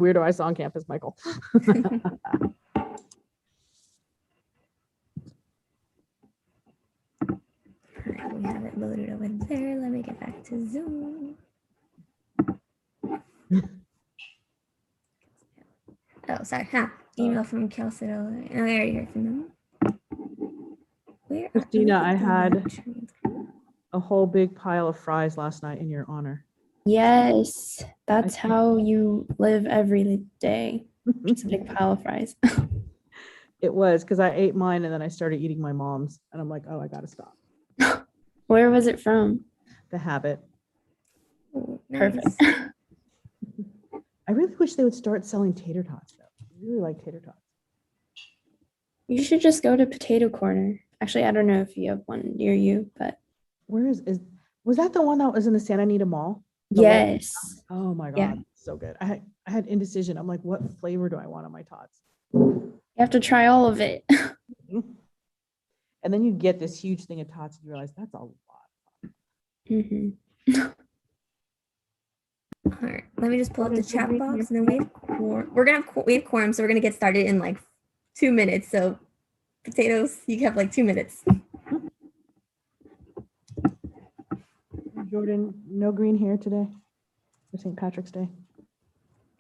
weirdo I saw on campus, Michael. Alright, we have it loaded over there. Let me get back to Zoom. Oh, sorry. Email from Kelsey. Oh, I already heard from them. Christina, I had a whole big pile of fries last night in your honor. Yes, that's how you live every day. Just a big pile of fries. It was because I ate mine and then I started eating my mom's, and I'm like, oh, I gotta stop. Where was it from? The Habit. Ooh, Perfect. nice. I really wish they would start selling tater tots though. I really like tater tots. You should just go to Potato Corner. Actually, I don't know if you have one near you, but Where was that the one that was in the Santa Anita Mall? yes. Oh my god, Yeah. so good. I had indecision. I'm like, what flavor do I want on my tots? You have to try all of it. And then you get this huge thing of tots and you realize that's a lot. Mm-hmm. All right, let me just pull up the chat box, and then we have we have quorum, so we're gonna get started in like 2 minutes. So, potatoes, you have like 2 minutes. Jordan, no green hair today for St. Patrick's Day.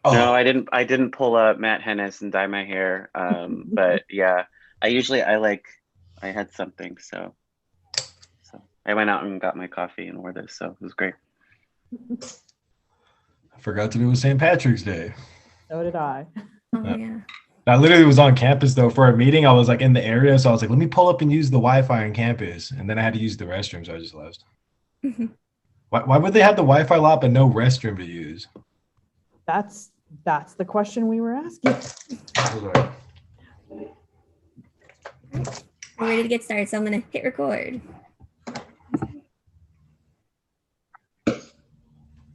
Oh. No, I didn't pull up Matt Hennis and dye my hair. But yeah, I had something, so I went out and got my coffee and wore this, so it was great. I forgot to do it St. Patrick's Day. So did I. Oh yeah. I literally was on campus though for a meeting. I was like in the area, so I was like, let me pull up and use the Wi-Fi on campus, and then I had to use the restroom, so I just left. Why would they have the Wi-Fi lot but no restroom to use? That's the question we were asking. We're ready to get started, so I'm gonna hit record.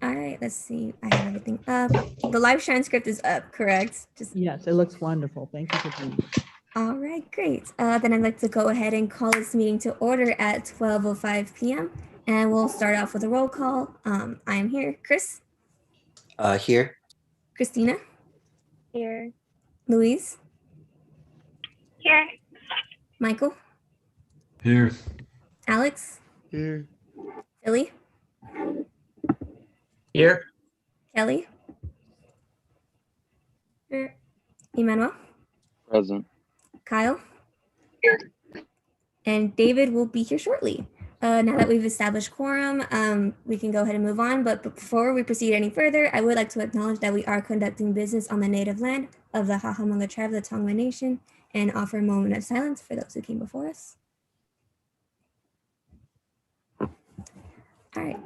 All right, let's see. I have everything up. The live transcript is up, correct? Yes, it looks wonderful. Thank you for doing it. All right, great. Then I'd like to go ahead and call this meeting to order at 12:05 p.m. And we'll start off with a roll call. I am here. Chris? Here. Christina? Here. Louise? Here. Michael? Here. Alex? Here. Philly? Here. Kelly? Here. Emmanuel? Present. Kyle? Here. And David will be here shortly. Now that we've established quorum, we can go ahead and move on. But before we proceed any further, I would like to acknowledge that we are conducting business on the native land of the Hahamanga tribe of the Tongva Nation and offer a moment of silence for those who came before us. All right,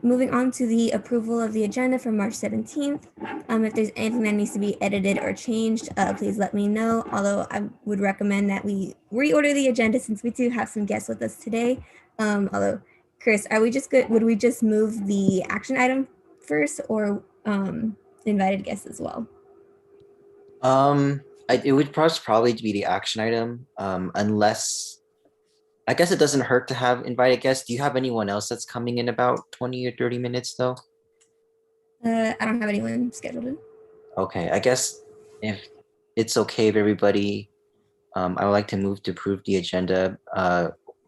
moving on to the approval of the agenda for March 17th. If there's anything that needs to be edited or changed, please let me know. Although I would recommend that we reorder the agenda since we do have some guests with us today. Although, Chris, are we just good? Would we just move the action item first, or invited guests as well? It would probably be the action item, unless I guess it doesn't hurt to have invited guests. Do you have anyone else that's coming in about 20 or 30 minutes though? I don't have anyone scheduled in. Okay, I guess if it's okay with everybody, I would like to move to approve the agenda,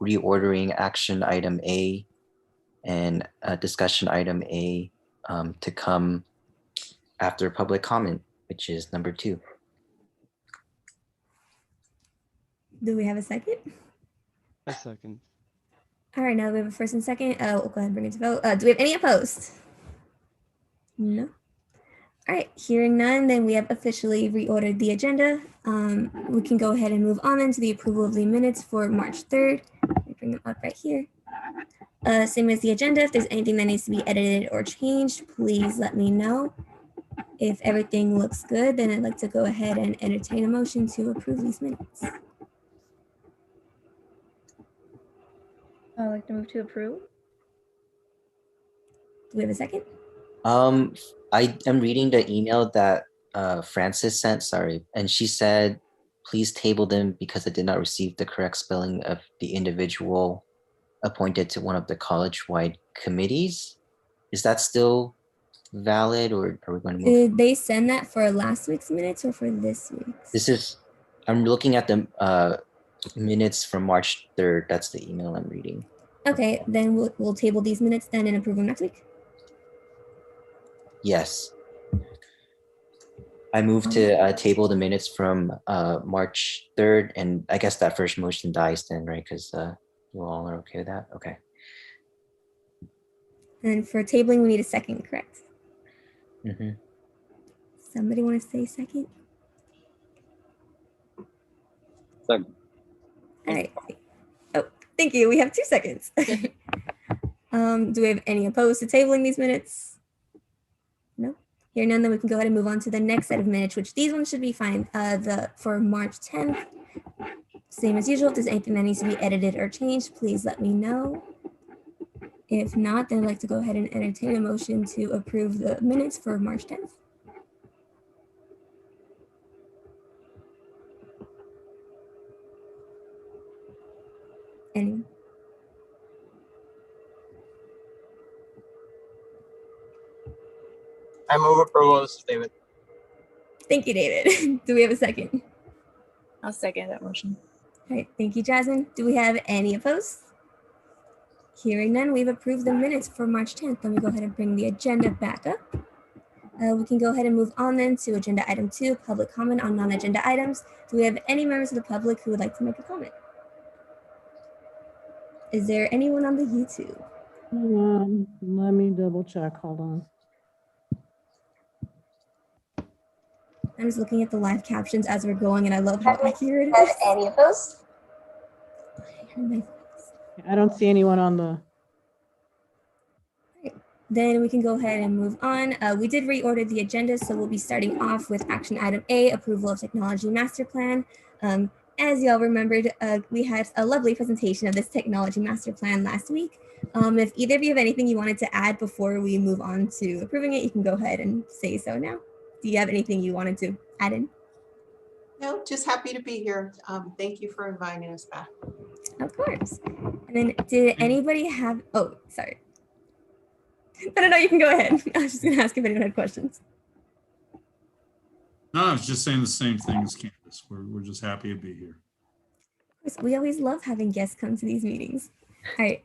reordering action item A and discussion item A to come after public comment, which is number 2. Do we have a second? A second. All right, now we have a first and second. We'll go ahead and bring it to vote. Do we have any opposed? No. All right, hearing none, then we have officially reordered the agenda. We can go ahead and move on into the approval of the minutes for March 3rd. Let me bring them up right here. Same as the agenda. If there's anything that needs to be edited or changed, please let me know. If everything looks good, then I'd like to go ahead and entertain a motion to approve these minutes. I'd like to move to approve. Do we have a second? I am reading the email that Francis sent, and she said, please table them because I did not receive the correct spelling of the individual appointed to one of the college-wide committees. Is that still valid, or are we going to move? Did they send that for last week's minutes or for this week's? This is, I'm looking at the minutes from March 3rd. That's the email I'm reading. Okay, then we'll table these minutes then and approve them next week. Yes. I moved to table the minutes from March 3rd, and I guess that first motion dies then, right? Because you all are okay with that? Okay. And for tabling, we need a second, correct? Mm-hmm. Somebody want to say second? Second. All right. Oh, thank you. We have 2 seconds. Do we have any opposed to tabling these minutes? No. Here none, then we can go ahead and move on to the next set of minutes, which these ones should be fine. For March 10th, same as usual. If there's anything that needs to be edited or changed, please let me know. If not, then I'd like to go ahead and entertain a motion to approve the minutes for March 10th. Anyone? I move approval. This is David. Thank you, David. Do we have a second? I'll second that motion. All right, thank you, Jasmine. Do we have any opposed? Hearing none, we've approved the minutes for March 10th. Let me go ahead and bring the agenda back up. We can go ahead and move on then to agenda item 2, public comment on non-agenda items. Do we have any members of the public who would like to make a comment? Is there anyone on the YouTube? Let me double check. Hold on. I'm just looking at the live captions as we're going, and I love how accurate it is. Any opposed? I don't see anyone on the. Then we can go ahead and move on. We did reorder the agenda, so we'll be starting off with action item A, approval of technology master plan. As y'all remembered, we had a lovely presentation of this technology master plan last week. If either of you have anything you wanted to add before we move on to approving it, you can go ahead and say so now. Do you have anything you wanted to add in? No, just happy to be here. Thank you for inviting us back. Of course. And then did anybody have, oh, sorry. No, you can go ahead. I was just gonna ask if anyone had questions. No, I was just saying the same thing as Candace. We're just happy to be here. We always love having guests come to these meetings. All right.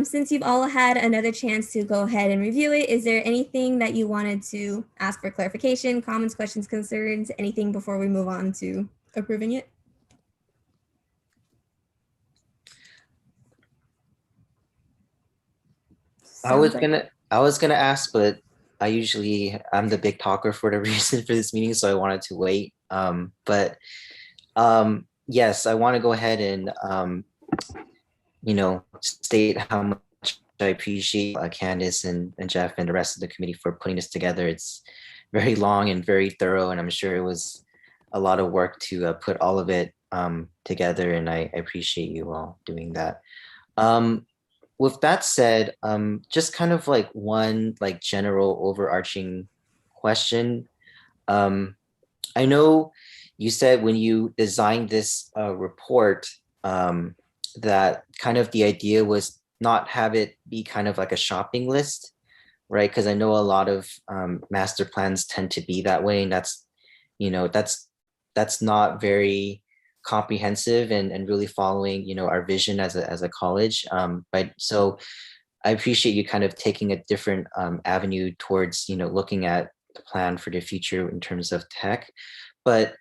Since you've all had another chance to go ahead and review it, is there anything that you wanted to ask for clarification, comments, questions, concerns, anything before we move on to approving it? I was gonna ask, but I'm the big talker for the reason for this meeting, so I wanted to wait. Yes, I want to go ahead and state how much I appreciate Candace and Jeff and the rest of the committee for putting this together. It's very long and very thorough, and I'm sure it was a lot of work to put all of it together, and I appreciate you all doing that. With that said, just kind of like one general overarching question. I know you said when you designed this report that kind of the idea was not have it be kind of like a shopping list, right? Because I know a lot of master plans tend to be that way, and that's not very comprehensive and really following our vision as a college, right? So I appreciate you kind of taking a different avenue towards looking at the plan for the future in terms of tech. But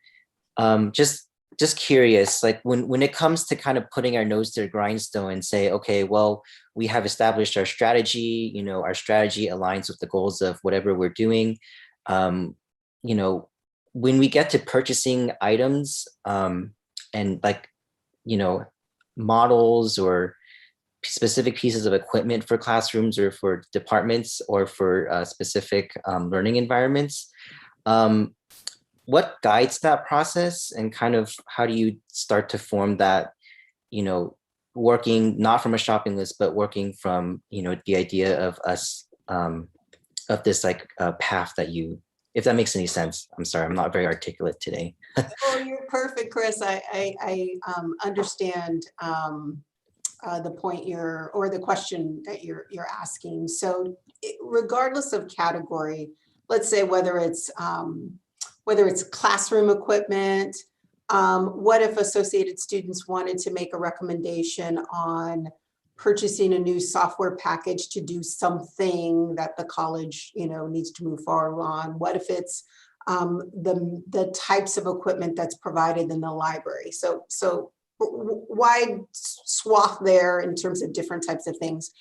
just curious, like when it comes to kind of putting our nose to the grindstone and say, okay, well, we have established our strategy, our strategy aligns with the goals of whatever we're doing. When we get to purchasing items and models or specific pieces of equipment for classrooms or for departments or for specific learning environments, what guides that process, and kind of how do you start to form that, working not from a shopping list, but working from, the idea of us, of this path that you, if that makes any sense. I'm sorry, I'm not very articulate today. Oh, you're perfect, Chris. I understand the point or the question that you're asking. So regardless of category, let's say whether it's classroom equipment, what if Associated Students wanted to make a recommendation on purchasing a new software package to do something that the college, needs to move forward on? What if it's the types of equipment that's provided in the library? So wide swath there in terms of different types of things.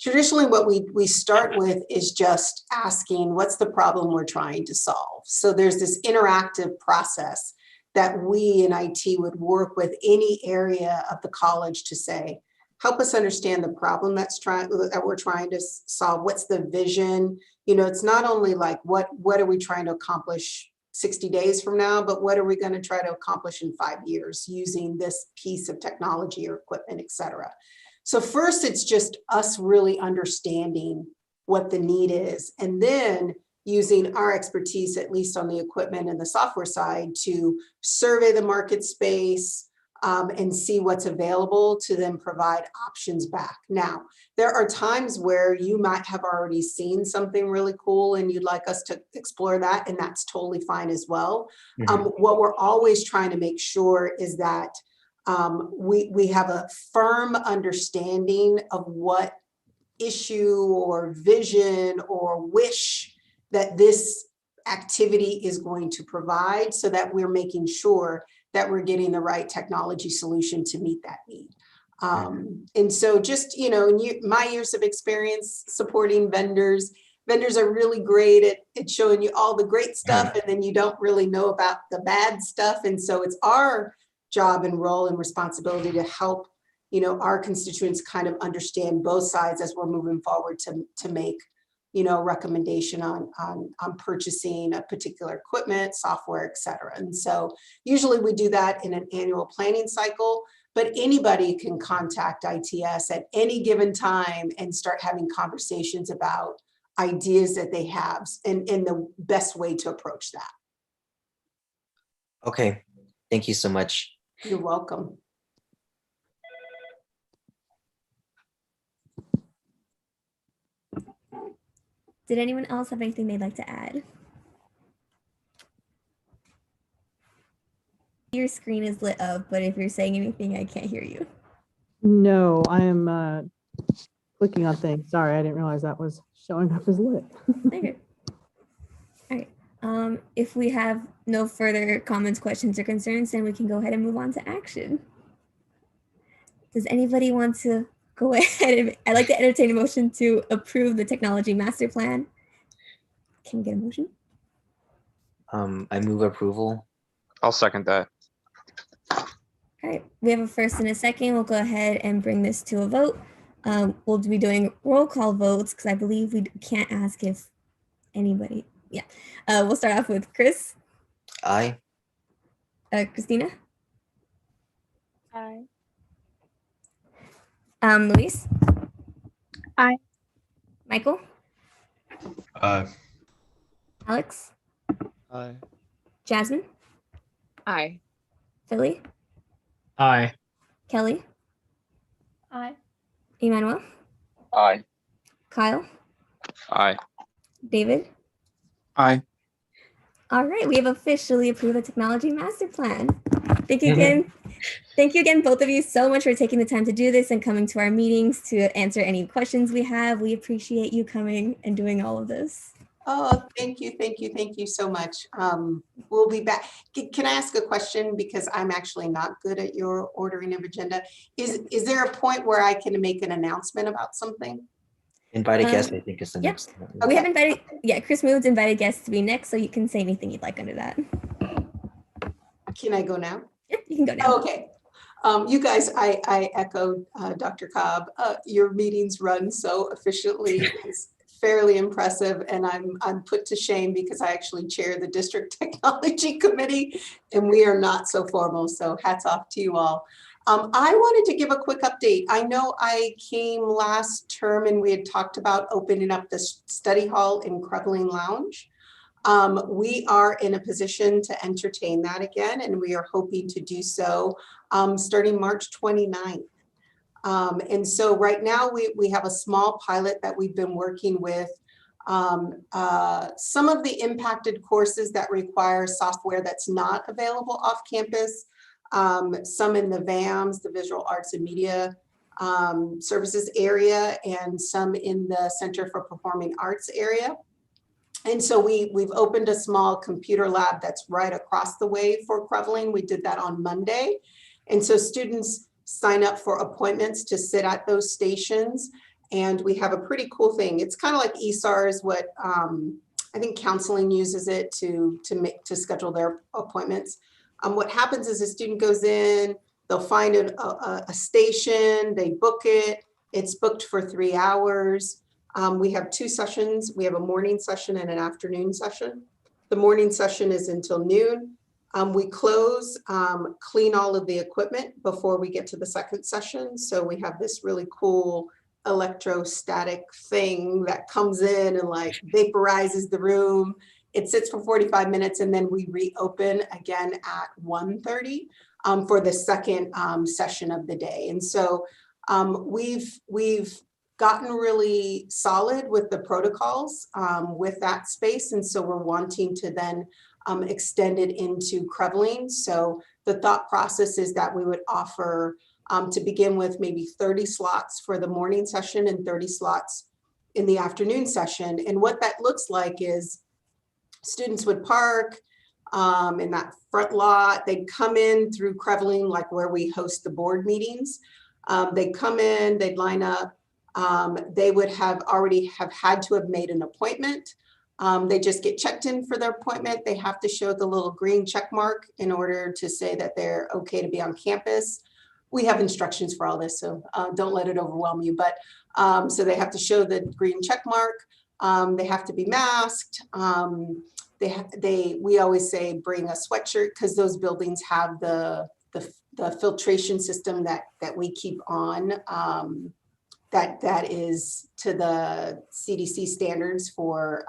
Traditionally, what we start with is just asking, what's the problem we're trying to solve? So there's this interactive process that we in IT would work with any area of the college to say, help us understand the problem that we're trying to solve. What's the vision? It's not only like, what are we trying to accomplish 60 days from now, but what are we going to try to accomplish in 5 years using this piece of technology or equipment, et cetera. So first, it's just us really understanding what the need is, and then using our expertise, at least on the equipment and the software side, to survey the market space, and see what's available to then provide options back. Now, there are times where you might have already seen something really cool and you'd like us to explore that, and that's totally fine as well. What we're always trying to make sure is that we have a firm understanding of what issue or vision or wish that this activity is going to provide, so that we're making sure that we're getting the right technology solution to meet that need. And so just, in my years of experience supporting vendors are really great at showing you all the great stuff, and then you don't really know about the bad stuff. And so it's our job and role and responsibility to help, our constituents kind of understand both sides as we're moving forward to make, recommendation on purchasing a particular equipment, software, et cetera. And so usually we do that in an annual planning cycle, but anybody can contact ITS at any given time and start having conversations about ideas that they have and the best way to approach that. Okay, thank you so much. You're welcome. Did anyone else have anything they'd like to add? Your screen is lit up, but if you're saying anything, I can't hear you. No, I am clicking on things. Sorry, I didn't realize that was showing up as lit. Okay. All right. If we have no further comments, questions, or concerns, then we can go ahead and move on to action. Does anybody want to go ahead? I'd like to entertain a motion to approve the technology master plan. Can we get a motion? I move approval. I'll second that. All right, we have a first and a second. We'll go ahead and bring this to a vote. We'll be doing roll call votes because I believe we can't ask if anybody. Yeah, we'll start off with Chris. Aye. Christina. Aye. Luis. Aye. Michael. Alex. Aye. Jasmine. Aye. Philly. Aye. Kelly. Aye. Emmanuel. Aye. Kyle. Aye. David. Aye. All right, we have officially approved the technology master plan. Thank you again. Thank you again, both of you, so much for taking the time to do this and coming to our meetings to answer any questions we have. We appreciate you coming and doing all of this. Oh, thank you so much. We'll be back. Can I ask a question? Because I'm actually not good at your ordering of agenda. Is there a point where I can make an announcement about something? Invited guest, I think, is the next. Okay. We have invited, Chris moved invited guests to be next, so you can say anything you'd like under that. Can I go now? Yep, you can go now. Oh, okay. You guys, I echo Dr. Cobb. Your meetings run so efficiently. It's fairly impressive, and I'm put to shame because I actually chair the district technology committee, and we are not so formal. So hats off to you all. I wanted to give a quick update. I know I came last term and we had talked about opening up the study hall in Krugling Lounge. We are in a position to entertain that again, and we are hoping to do so starting March 29th. And so right now we have a small pilot that we've been working with Some of the impacted courses that require software that's not available off campus, some in the VAMS, the Visual Arts and Media Services area, and some in the Center for Performing Arts area. And so we've opened a small computer lab that's right across the way for Creveling. We did that on Monday. And so students sign up for appointments to sit at those stations. And we have a pretty cool thing. It's kind of like ESARS, what I think counseling uses it to schedule their appointments. What happens is a student goes in, they'll find a station, they book it. It's booked for 3 hours. We have 2 sessions. We have a morning session and an afternoon session. The morning session is until noon. We close, clean all of the equipment before we get to the second session. So we have this really cool electrostatic thing that comes in and like vaporizes the room. It sits for 45 minutes and then we reopen again at 1:30 for the second session of the day. And so we've gotten really solid with the protocols with that space. And so we're wanting to then extend it into Creveling. So the thought process is that we would offer to begin with maybe 30 slots for the morning session and 30 slots in the afternoon session. And what that looks like is students would park in that front lot. They'd come in through Creveling, like where we host the board meetings. They'd come in, they'd line up. They would have already had to have made an appointment. They just get checked in for their appointment. They have to show the little green check mark in order to say that they're okay to be on campus. We have instructions for all this, so don't let it overwhelm you. But so they have to show the green check mark. They have to be masked. We always say bring a sweatshirt because those buildings have the filtration system that we keep on. That is to the CDC standards for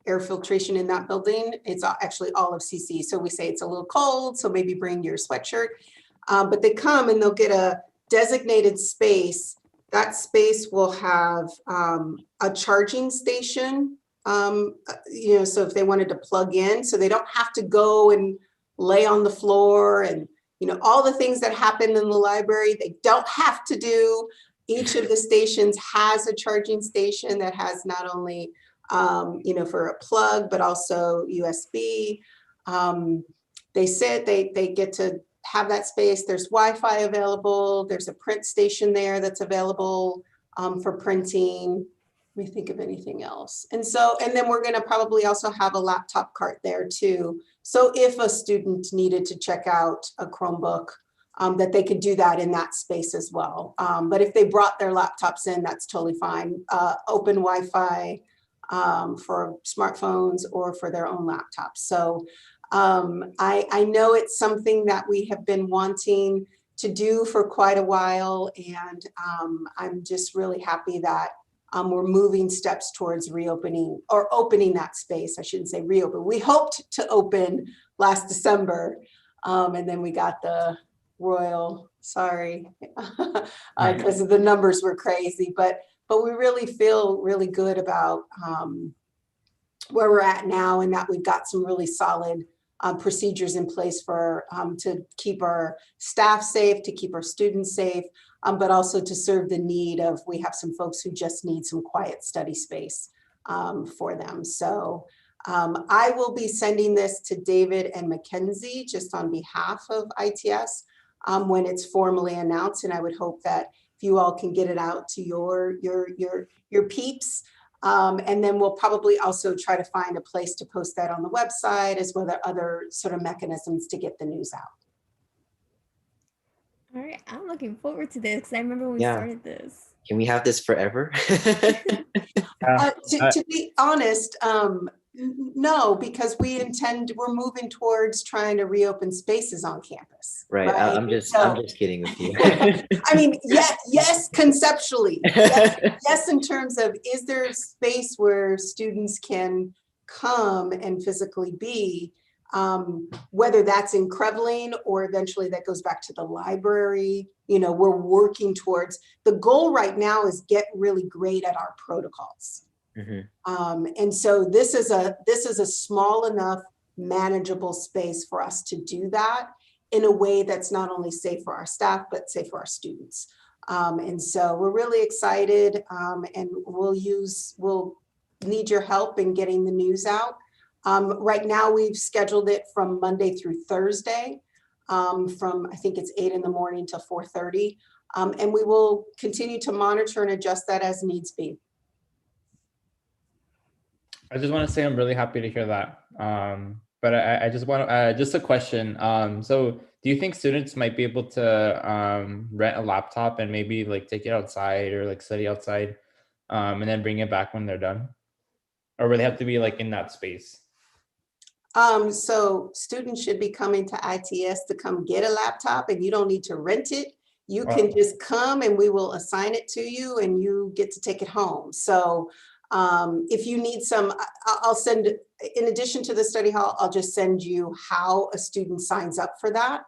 air filtration in that building. It's actually all of CC. So we say it's a little cold, so maybe bring your sweatshirt. But they come and they'll get a designated space. That space will have a charging station, so if they wanted to plug in, so they don't have to go and lay on the floor and, all the things that happen in the library, they don't have to do. Each of the stations has a charging station that has not only, for a plug, but also USB. They sit, they get to have that space. There's Wi-Fi available. There's a print station there that's available for printing. Let me think of anything else. And then we're going to probably also have a laptop cart there too. So if a student needed to check out a Chromebook, that they could do that in that space as well. But if they brought their laptops in, that's totally fine. Open Wi-Fi for smartphones or for their own laptops. So I know it's something that we have been wanting to do for quite a while. And I'm just really happy that we're moving steps towards reopening or opening that space. I shouldn't say reopen. We hoped to open last December and then we got the royal, sorry, because the numbers were crazy, but we really feel really good about where we're at now and that we've got some really solid procedures in place for to keep our staff safe, to keep our students safe, but also to serve the need of, we have some folks who just need some quiet study space for them. So I will be sending this to David and Mackenzie just on behalf of ITS when it's formally announced. And I would hope that if you all can get it out to your peeps. And then we'll probably also try to find a place to post that on the website as well as other sort of mechanisms to get the news out. All right, I'm looking forward to this because I remember when we started this. Can we have this forever? To be honest, no, because we're moving towards trying to reopen spaces on campus. Right. I'm just kidding with you. I mean, yes, conceptually. Yes, in terms of, is there a space where students can come and physically be, whether that's in Creveling or eventually that goes back to the library. We're working towards, the goal right now is get really great at our protocols. And so this is a small enough, manageable space for us to do that in a way that's not only safe for our staff, but safe for our students. And so we're really excited, and we'll need your help in getting the news out. Right now, we've scheduled it from Monday through Thursday, from I think it's 8 in the morning to 4:30. And we will continue to monitor and adjust that as needs be. I just want to say I'm really happy to hear that. But I just want just a question. So do you think students might be able to rent a laptop and maybe like take it outside or like study outside, and then bring it back when they're done? Or would they have to be like in that space? So students should be coming to ITS to come get a laptop, and you don't need to rent it. You can just come and we will assign it to you and you get to take it home. So if you need some, I'll send, in addition to the study hall, I'll just send you how a student signs up for that.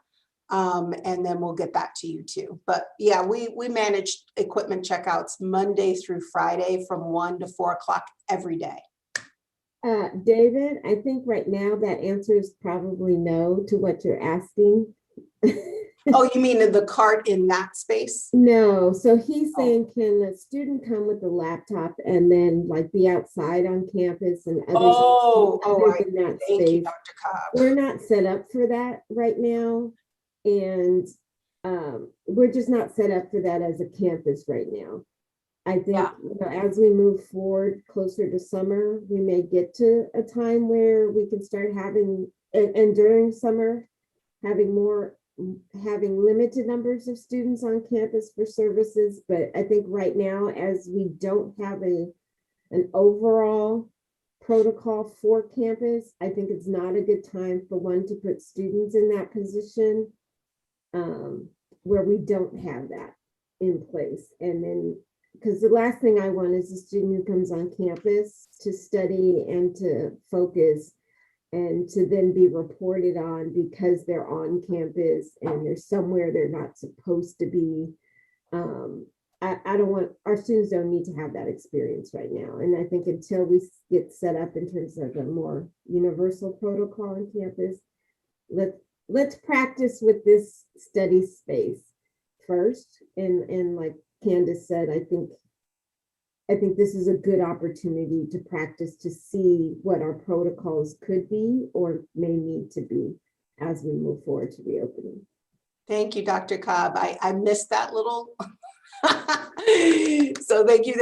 And then we'll get that to you too. But yeah, we manage equipment checkouts Monday through Friday from 1 to 4 o'clock every day. David, I think right now that answer is probably no to what you're asking. Oh, you mean in the cart in that space? No, so he's saying, can a student come with a laptop and then like be outside on campus and others in that Thank space? you, Dr. Cobb. We're not set up for that right now. And we're just not set up for that as a campus right now. I think you know, as we move forward closer to summer, we may get to a time where we can start having, and during summer, having limited numbers of students on campus for services. But I think right now, as we don't have an overall protocol for campus, I think it's not a good time for one to put students in that position where we don't have that in place. And then, because the last thing I want is a student who comes on campus to study and to focus and to then be reported on because they're on campus and they're somewhere they're not supposed to be. I don't want, our students don't need to have that experience right now. And I think until we get set up in terms of a more universal protocol on campus, let's practice with this study space first. And like Candace said, I think this is a good opportunity to practice to see what our protocols could be or may need to be as we move forward to reopening. Thank you, Dr. Cobb. I missed that little. So thank you.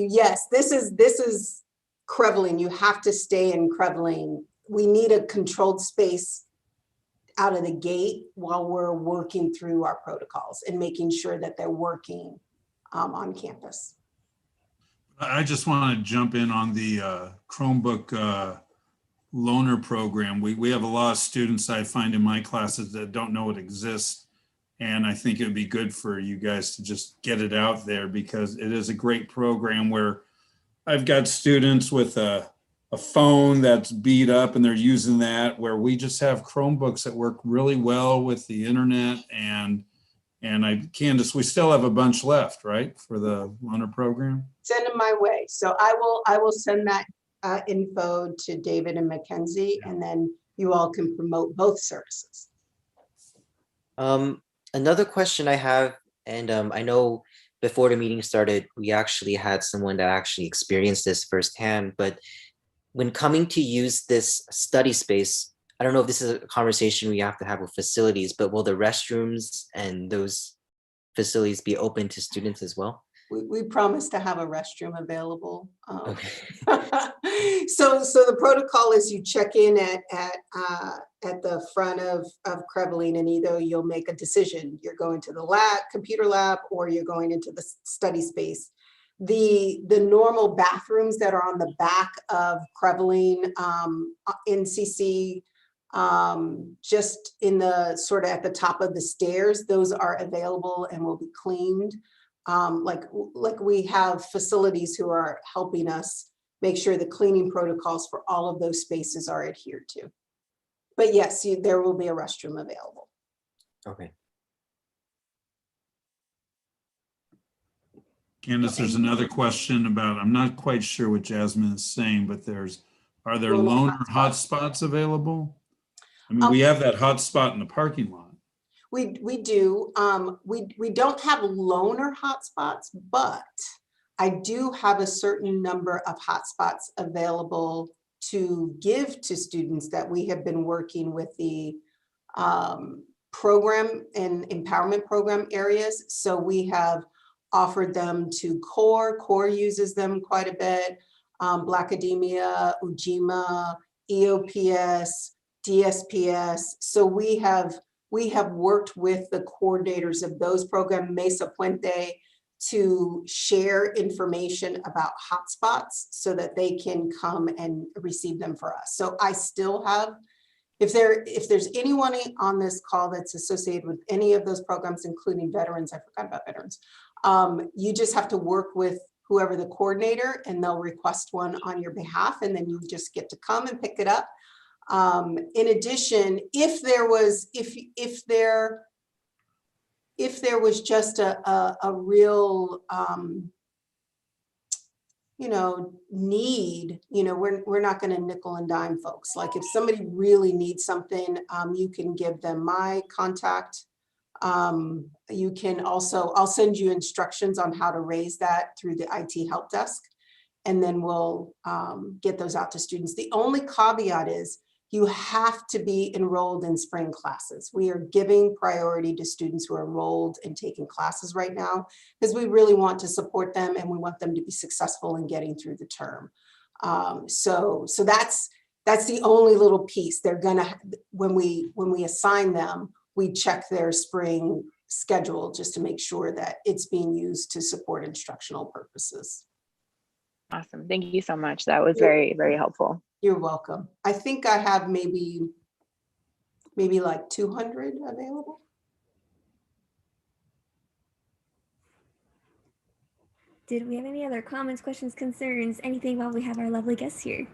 Yes, this is Creveling. You have to stay in Creveling. We need a controlled space out of the gate while we're working through our protocols and making sure that they're working on campus. I just want to jump in on the Chromebook loaner program. We have a lot of students I find in my classes that don't know it exists. And I think it would be good for you guys to just get it out there because it is a great program where I've got students with a phone that's beat up and they're using that, where we just have Chromebooks that work really well with the internet. And Candace, we still have a bunch left, right, for the loaner program? Send them my way. So I will send that info to David and Mackenzie, and then you all can promote both services. Another question I have, and I know before the meeting started, we actually had someone that actually experienced this firsthand, but when coming to use this study space, I don't know if this is a conversation we have to have with facilities, but will the restrooms and those facilities be open to students as well? We promise to have a restroom available. Okay. So the protocol is you check in at the front of Creveling, and either you'll make a decision. You're going to the computer lab, or you're going into the study space. The normal bathrooms that are on the back of Creveling NCC, just in the sort of at the top of the stairs, those are available and will be cleaned. Like we have facilities who are helping us make sure the cleaning protocols for all of those spaces are adhered to. But yes, there will be a restroom available. Okay. Candace, there's another question about, I'm not quite sure what Jasmine is saying, but are there loaner hotspots available? I mean, we have that hotspot in the parking lot. We do. We don't have loaner hotspots, but I do have a certain number of hotspots available to give to students that we have been working with the program and empowerment program areas. So we have offered them to CORE. CORE uses them quite a bit. Black Academia, Ujima, EOPS, DSPS. So we have worked with the coordinators of those programs, Mesa Puente, to share information about hotspots so that they can come and receive them for us. So I still have, if there's anyone on this call that's associated with any of those programs, including veterans, I forgot about veterans, you just have to work with whoever the coordinator and they'll request one on your behalf, and then you just get to come and pick it up. In addition, if there was just a real need, we're not going to nickel and dime folks. Like if somebody really needs something, you can give them my contact. You can also, I'll send you instructions on how to raise that through the IT help desk, and then we'll get those out to students. The only caveat is you have to be enrolled in spring classes. We are giving priority to students who are enrolled and taking classes right now because we really want to support them and we want them to be successful in getting through the term. So that's the only little piece. They're gonna, when we assign them, we check their spring schedule just to make sure that it's being used to support instructional purposes. Awesome. Thank you so much. That was very, very helpful. You're welcome. I think I have maybe like 200 available. Did we have any other comments, questions, concerns, anything while we have our lovely guests here?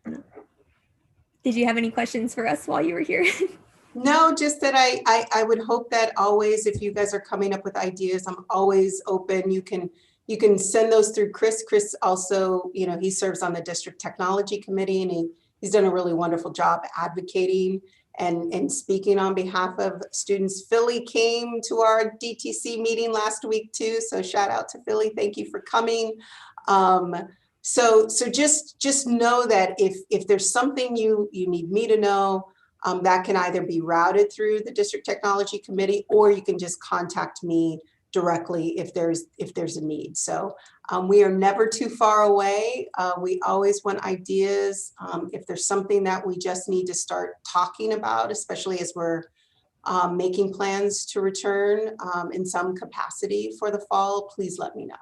No. Did you have any questions for us while you were here? No, just that I would hope that always, if you guys are coming up with ideas, I'm always open. You can send those through Chris. Chris also, he serves on the district technology committee, and he's done a really wonderful job advocating and speaking on behalf of students. Philly came to our DTC meeting last week too, so shout out to Philly. Thank you for coming. So just know that if there's something you need me to know, that can either be routed through the district technology committee, or you can just contact me directly if there's a need. So we are never too far away. We always want ideas. If there's something that we just need to start talking about, especially as we're making plans to return in some capacity for the fall, please let me know.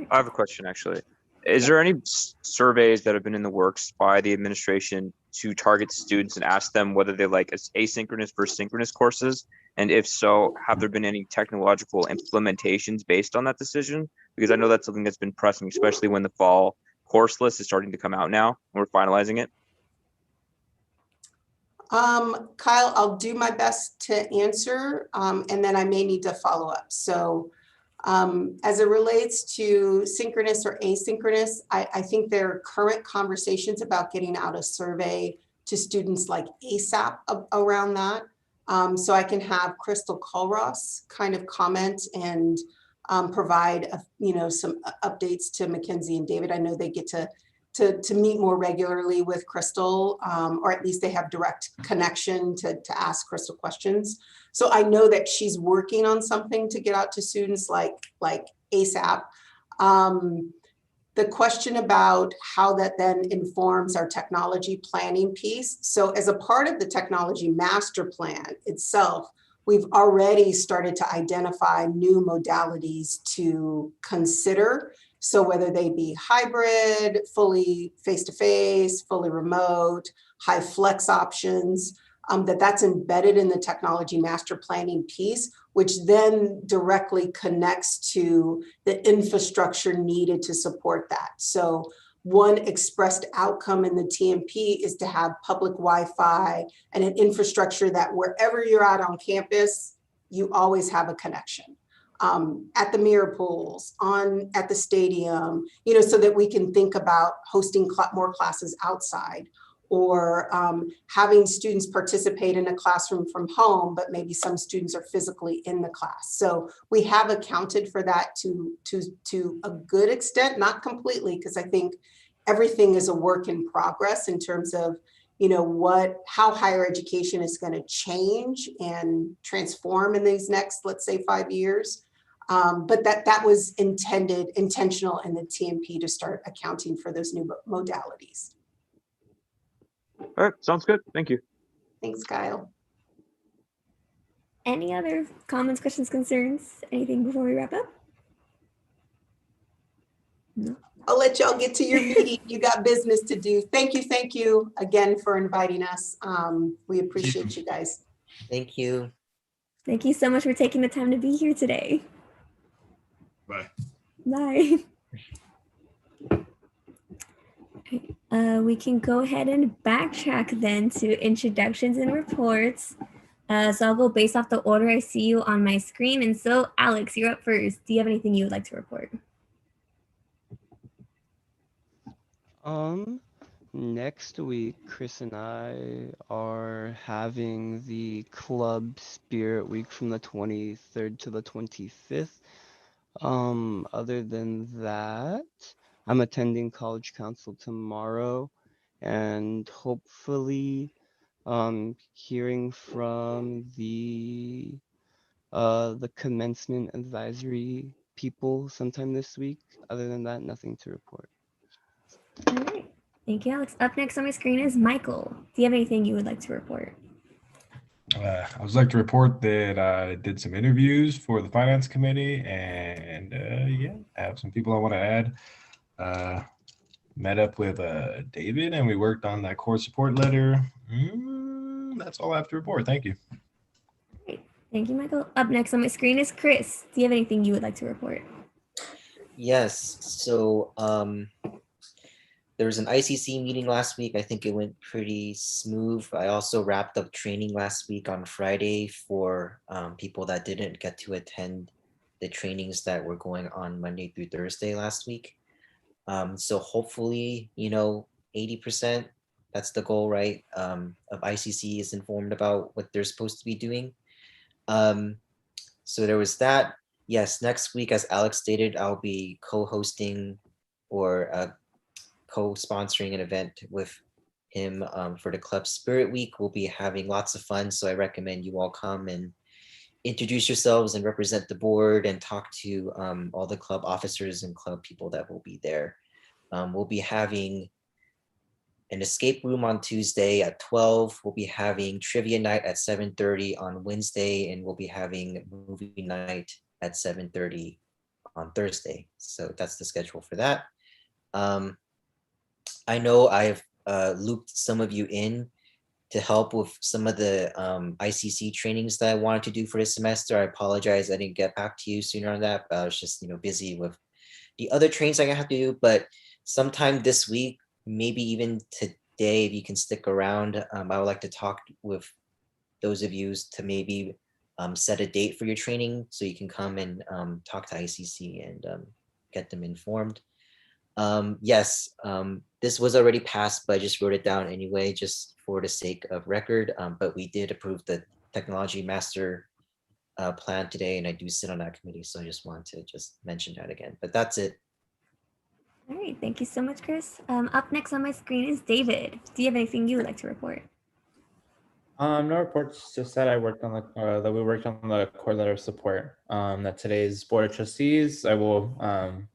I have a question actually. Is there any surveys that have been in the works by the administration to target students and ask them whether they like asynchronous versus synchronous courses? And if so, have there been any technological implementations based on that decision? Because I know that's something that's been pressing, especially when the fall course list is starting to come out now and we're finalizing it. Kyle, I'll do my best to answer, and then I may need to follow up. So as it relates to synchronous or asynchronous, I think there are current conversations about getting out a survey to students like ASAP around that. So I can have Crystal Colross kind of comment and provide some updates to Mackenzie and David. I know they get to meet more regularly with Crystal, or at least they have direct connection to ask Crystal questions. So I know that she's working on something to get out to students like ASAP. The question about how that then informs our technology planning piece. So as a part of the technology master plan itself, we've already started to identify new modalities to consider. So whether they be hybrid, fully face-to-face, fully remote, high flex options, that's embedded in the technology master planning piece, which then directly connects to the infrastructure needed to support that. So one expressed outcome in the TMP is to have public Wi-Fi and an infrastructure that wherever you're out on campus, you always have a connection. At the mirror pools, at the stadium, so that we can think about hosting more classes outside, or having students participate in a classroom from home, but maybe some students are physically in the class. So we have accounted for that to a good extent, not completely, because I think everything is a work in progress in terms of how higher education is going to change and transform in these next, let's say, 5 years. But that was intentional in the TMP to start accounting for those new modalities. All right, sounds good. Thank you. Thanks, Kyle. Any other comments, questions, concerns? Anything before we wrap up? No. I'll let y'all get to your meeting. You got business to do. Thank you again for inviting us. We appreciate you guys. Thank you. Thank you so much for taking the time to be here today. Bye. Bye. We can go ahead and backtrack then to introductions and reports. So I'll go based off the order I see you on my screen. And so, Alex, you're up first. Do you have anything you would like to report? Next week, Chris and I are having the Club Spirit Week from the 23rd to the 25th. Other than that, I'm attending College Council tomorrow, and hopefully hearing from the commencement advisory people sometime this week. Other than that, nothing to report. All right. Thank you, Alex. Up next on my screen is Michael. Do you have anything you would like to report? I would like to report that I did some interviews for the finance committee, and yeah, I have some people I want to add. Met up with David, and we worked on that core support letter. That's all I have to report. Thank you. Great. Thank you, Michael. Up next on my screen is Chris. Do you have anything you would like to report? Yes. So there was an ICC meeting last week. I think it went pretty smooth. I also wrapped up training last week on Friday for people that didn't get to attend the trainings that were going on Monday through Thursday last week. So hopefully, 80%, that's the goal, right? Of ICC is informed about what they're supposed to be doing. So there was that. Yes, next week, as Alex stated, I'll be co-hosting or co-sponsoring an event with him for the Club Spirit Week. We'll be having lots of fun, so I recommend you all come and introduce yourselves and represent the board and talk to all the club officers and club people that will be there. We'll be having an escape room on Tuesday at 12. We'll be having trivia night at 7:30 on Wednesday, and we'll be having movie night at 7:30 on Thursday. So that's the schedule for that. I know I've looped some of you in to help with some of the ICC trainings that I wanted to do for this semester. I apologize I didn't get back to you sooner on that, but I was just busy with the other trainings I have to do. But sometime this week, maybe even today, if you can stick around, I would like to talk with those of you to maybe set a date for your training so you can come and talk to ICC and get them informed. Yes, this was already passed, but I just wrote it down anyway, just for the sake of record. But we did approve the technology master plan today, and I do sit on that committee, so I just want to just mention that again. But that's it. All right, thank you so much, Chris. Up next on my screen is David. Do you have anything you would like to report? No reports, just that I worked on that we worked on the core letter of support. That today's board of trustees, I will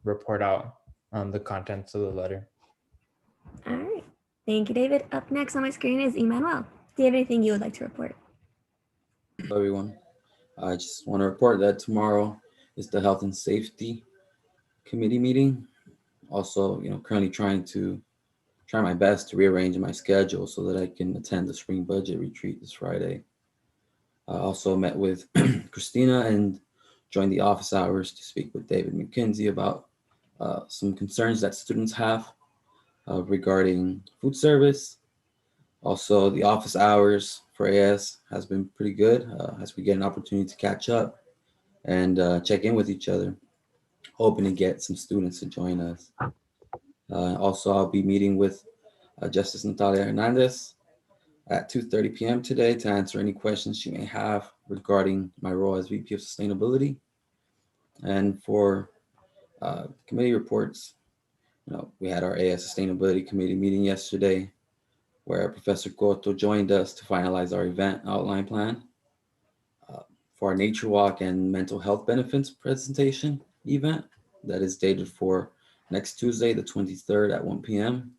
report out the contents of the letter. All right, thank you, David. Up next on my screen is Emmanuel. Do you have anything you would like to report? Hello, everyone. I just want to report that tomorrow is the Health and Safety Committee meeting. Also, currently try my best to rearrange my schedule so that I can attend the spring budget retreat this Friday. I also met with Christina and joined the office hours to speak with David McKenzie about some concerns that students have regarding food service. Also, the office hours for AS has been pretty good as we get an opportunity to catch up and check in with each other, hoping to get some students to join us. Also, I'll be meeting with Justice Natalia Hernandez at 2:30 p.m. today to answer any questions she may have regarding my role as VP of Sustainability. And for committee reports, we had our AS Sustainability Committee meeting yesterday, where Professor Cotto joined us to finalize our event outline plan for our Nature Walk and Mental Health Benefits presentation event that is dated for next Tuesday, the 23rd at 1 p.m.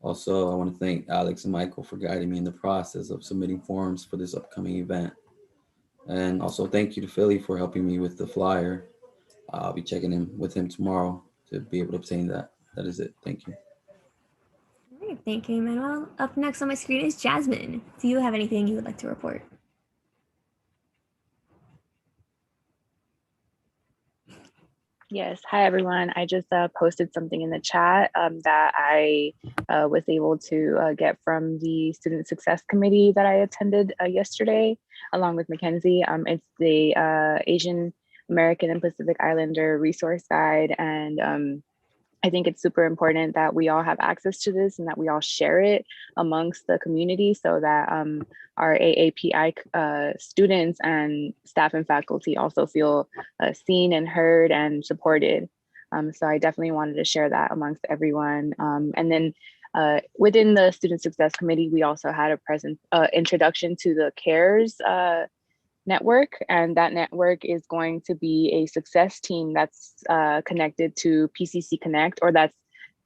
Also, I want to thank Alex and Michael for guiding me in the process of submitting forms for this upcoming event. And also thank you to Philly for helping me with the flyer. I'll be checking in with him tomorrow to be able to obtain that. That is it. Thank you. All right, thank you, Manuel. Up next on my screen is Jasmine. Do you have anything you would like to report? Yes. Hi, everyone. I just posted something in the chat that I was able to get from the Student Success Committee that I attended yesterday, along with Mackenzie. It's the Asian American and Pacific Islander Resource Guide. And I think it's super important that we all have access to this and that we all share it amongst the community so that our AAPI students and staff and faculty also feel seen and heard and supported. So I definitely wanted to share that amongst everyone. And then within the Student Success Committee, we also had a introduction to the CARES network, and that network is going to be a success team that's connected to PCC Connect, or that's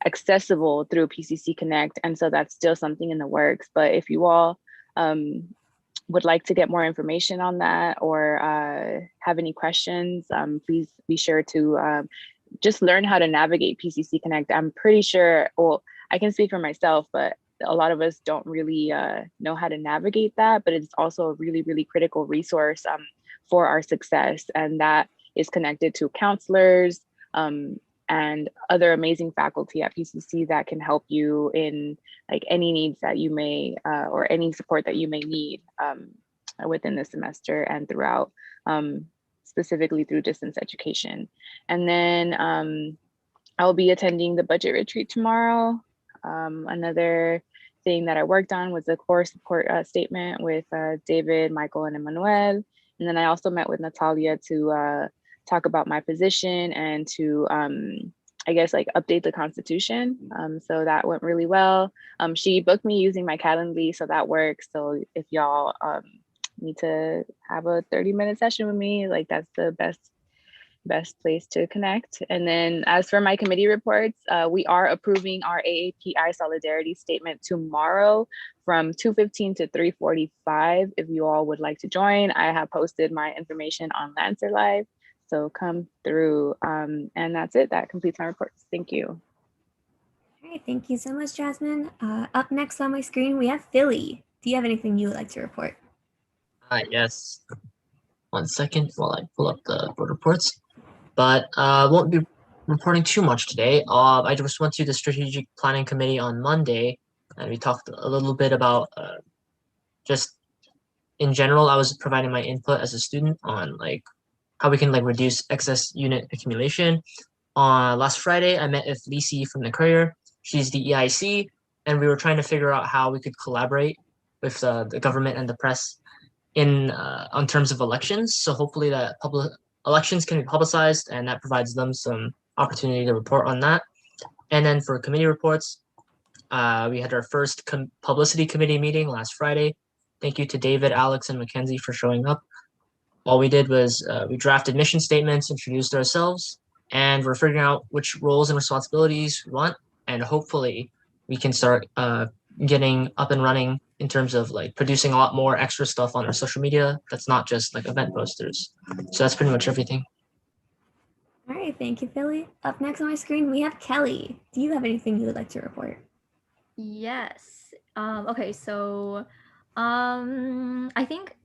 accessible through PCC Connect. And so that's still something in the works. But if you all would like to get more information on that or have any questions, please be sure to just learn how to navigate PCC Connect. I'm pretty sure, well, I can speak for myself, but a lot of us don't really know how to navigate that, but it's also a really, really critical resource for our success. And that is connected to counselors and other amazing faculty at PCC that can help you in like any needs that you may, or any support that you may need within the semester and throughout, specifically through distance education. And then I'll be attending the budget retreat tomorrow. Another thing that I worked on was a core support statement with David, Michael, and Emmanuel. And then I also met with Natalia to talk about my position and to, I guess, like update the Constitution. So that went really well. She booked me using my Calendly, so that works. So if y'all need to have a 30-minute session with me, like that's the best place to connect. And then as for my committee reports, we are approving our AAPI Solidarity Statement tomorrow from 2:15 to 3:45. If you all would like to join, I have posted my information on Lancer Live, so come through. And that's it. That completes my reports. Thank you. All right, thank you so much, Jasmine. Up next on my screen, we have Philly. Do you have anything you would like to report? Yes. 1 second while I pull up the board reports. But won't be reporting too much today. I just went to the Strategic Planning Committee on Monday, and we talked a little bit about just in general. I was providing my input as a student on like how we can like reduce excess unit accumulation. Last Friday, I met with Lisi from the Courier. She's the EIC, and we were trying to figure out how we could collaborate with the government and the press in on terms of elections. So hopefully that elections can be publicized, and that provides them some opportunity to report on that. And then for committee reports, we had our first publicity committee meeting last Friday. Thank you to David, Alex, and Mackenzie for showing up. All we did was we drafted mission statements, introduced ourselves, and we're figuring out which roles and responsibilities we want. And hopefully we can start getting up and running in terms of like producing a lot more extra stuff on our social media that's not just like event posters. So that's pretty much everything. All right, thank you, Philly. Up next on my screen, we have Kelly. Do you have anything you would like to report? Yes. Okay, so I think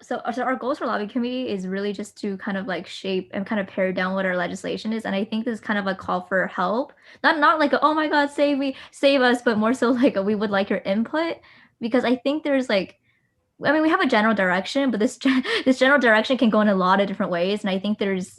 so our goals for lobby committee is really just to kind of like shape and kind of pare down what our legislation is. And I think this is kind of a call for help. Not like a, oh my God, save me, save us, but more so like we would like your input because I think there's like, I mean, we have a general direction, but this this general direction can go in a lot of different ways, and I think there's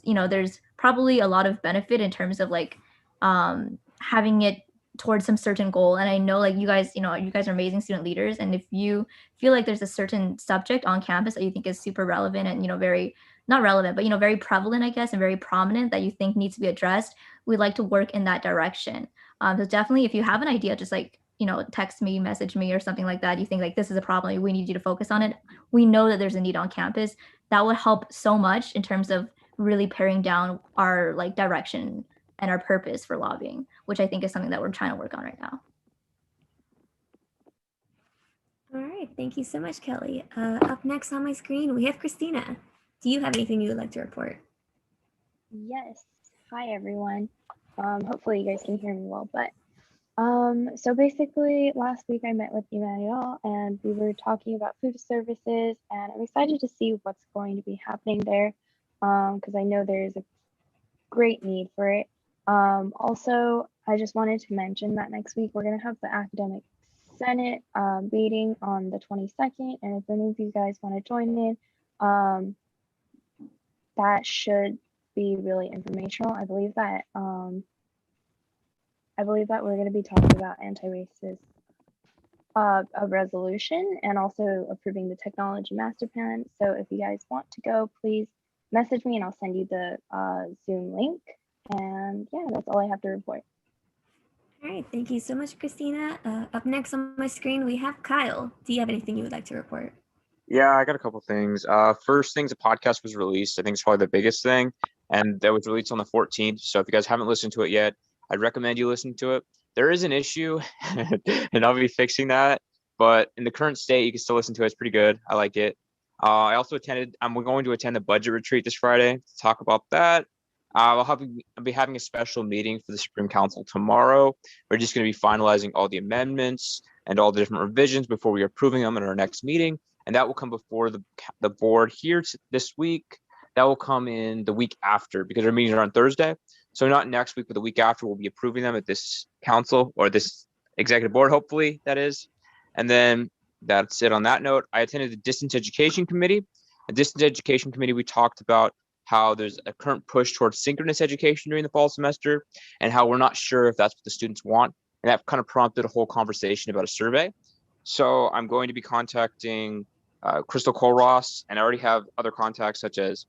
probably a lot of benefit in terms of like having it towards some certain goal. And I know like you guys are amazing student leaders, and if you feel like there's a certain subject on campus that you think is super relevant and very not relevant, but very prevalent, I guess, and very prominent that you think needs to be addressed, we'd like to work in that direction. So definitely, if you have an idea, just like text me, message me, or something like that. You think like this is a problem, we need you to focus on it. We know that there's a need on campus. That would help so much in terms of really paring down our like direction and our purpose for lobbying, which I think is something that we're trying to work on right now. All right, thank you so much, Kelly. Up next on my screen, we have Christina. Do you have anything you would like to report? Yes. Hi, everyone. Hopefully you guys can hear me well, but so basically last week I met with Emmanuel and we were talking about food services, and I'm excited to see what's going to be happening there because I know there's a great need for it. Also, I just wanted to mention that next week we're going to have the Academic Senate meeting on the 22nd, and if any of you guys want to join in, that should be really informational. I believe that we're going to be talking about anti-racist a resolution and also approving the technology master plan. So if you guys want to go, please message me and I'll send you the Zoom link. And yeah, that's all I have to report. All right, thank you so much, Christina. Up next on my screen, we have Kyle. Do you have anything you would like to report? Yeah, I got a couple things. First things, the podcast was released. I think it's probably the biggest thing, and that was released on the 14th. So if you guys haven't listened to it yet, I'd recommend you listen to it. There is an issue, and I'll be fixing that. But in the current state, you can still listen to it. It's pretty good. I like it. I also I'm going to attend the budget retreat this Friday to talk about that. I'll be having a special meeting for the Supreme Council tomorrow. We're just going to be finalizing all the amendments and all the different revisions before we are approving them in our next meeting. And that will come before the board here this week. That will come in the week after because our meetings are on Thursday. So not next week, but the week after, we'll be approving them at this council or this executive board, hopefully that is. And then that's it on that note. I attended the Distance Education Committee. The Distance Education Committee, we talked about how there's a current push towards synchronous education during the fall semester and how we're not sure if that's what the students want. And that kind of prompted a whole conversation about a survey. So I'm going to be contacting Crystal Colross, and I already have other contacts such as,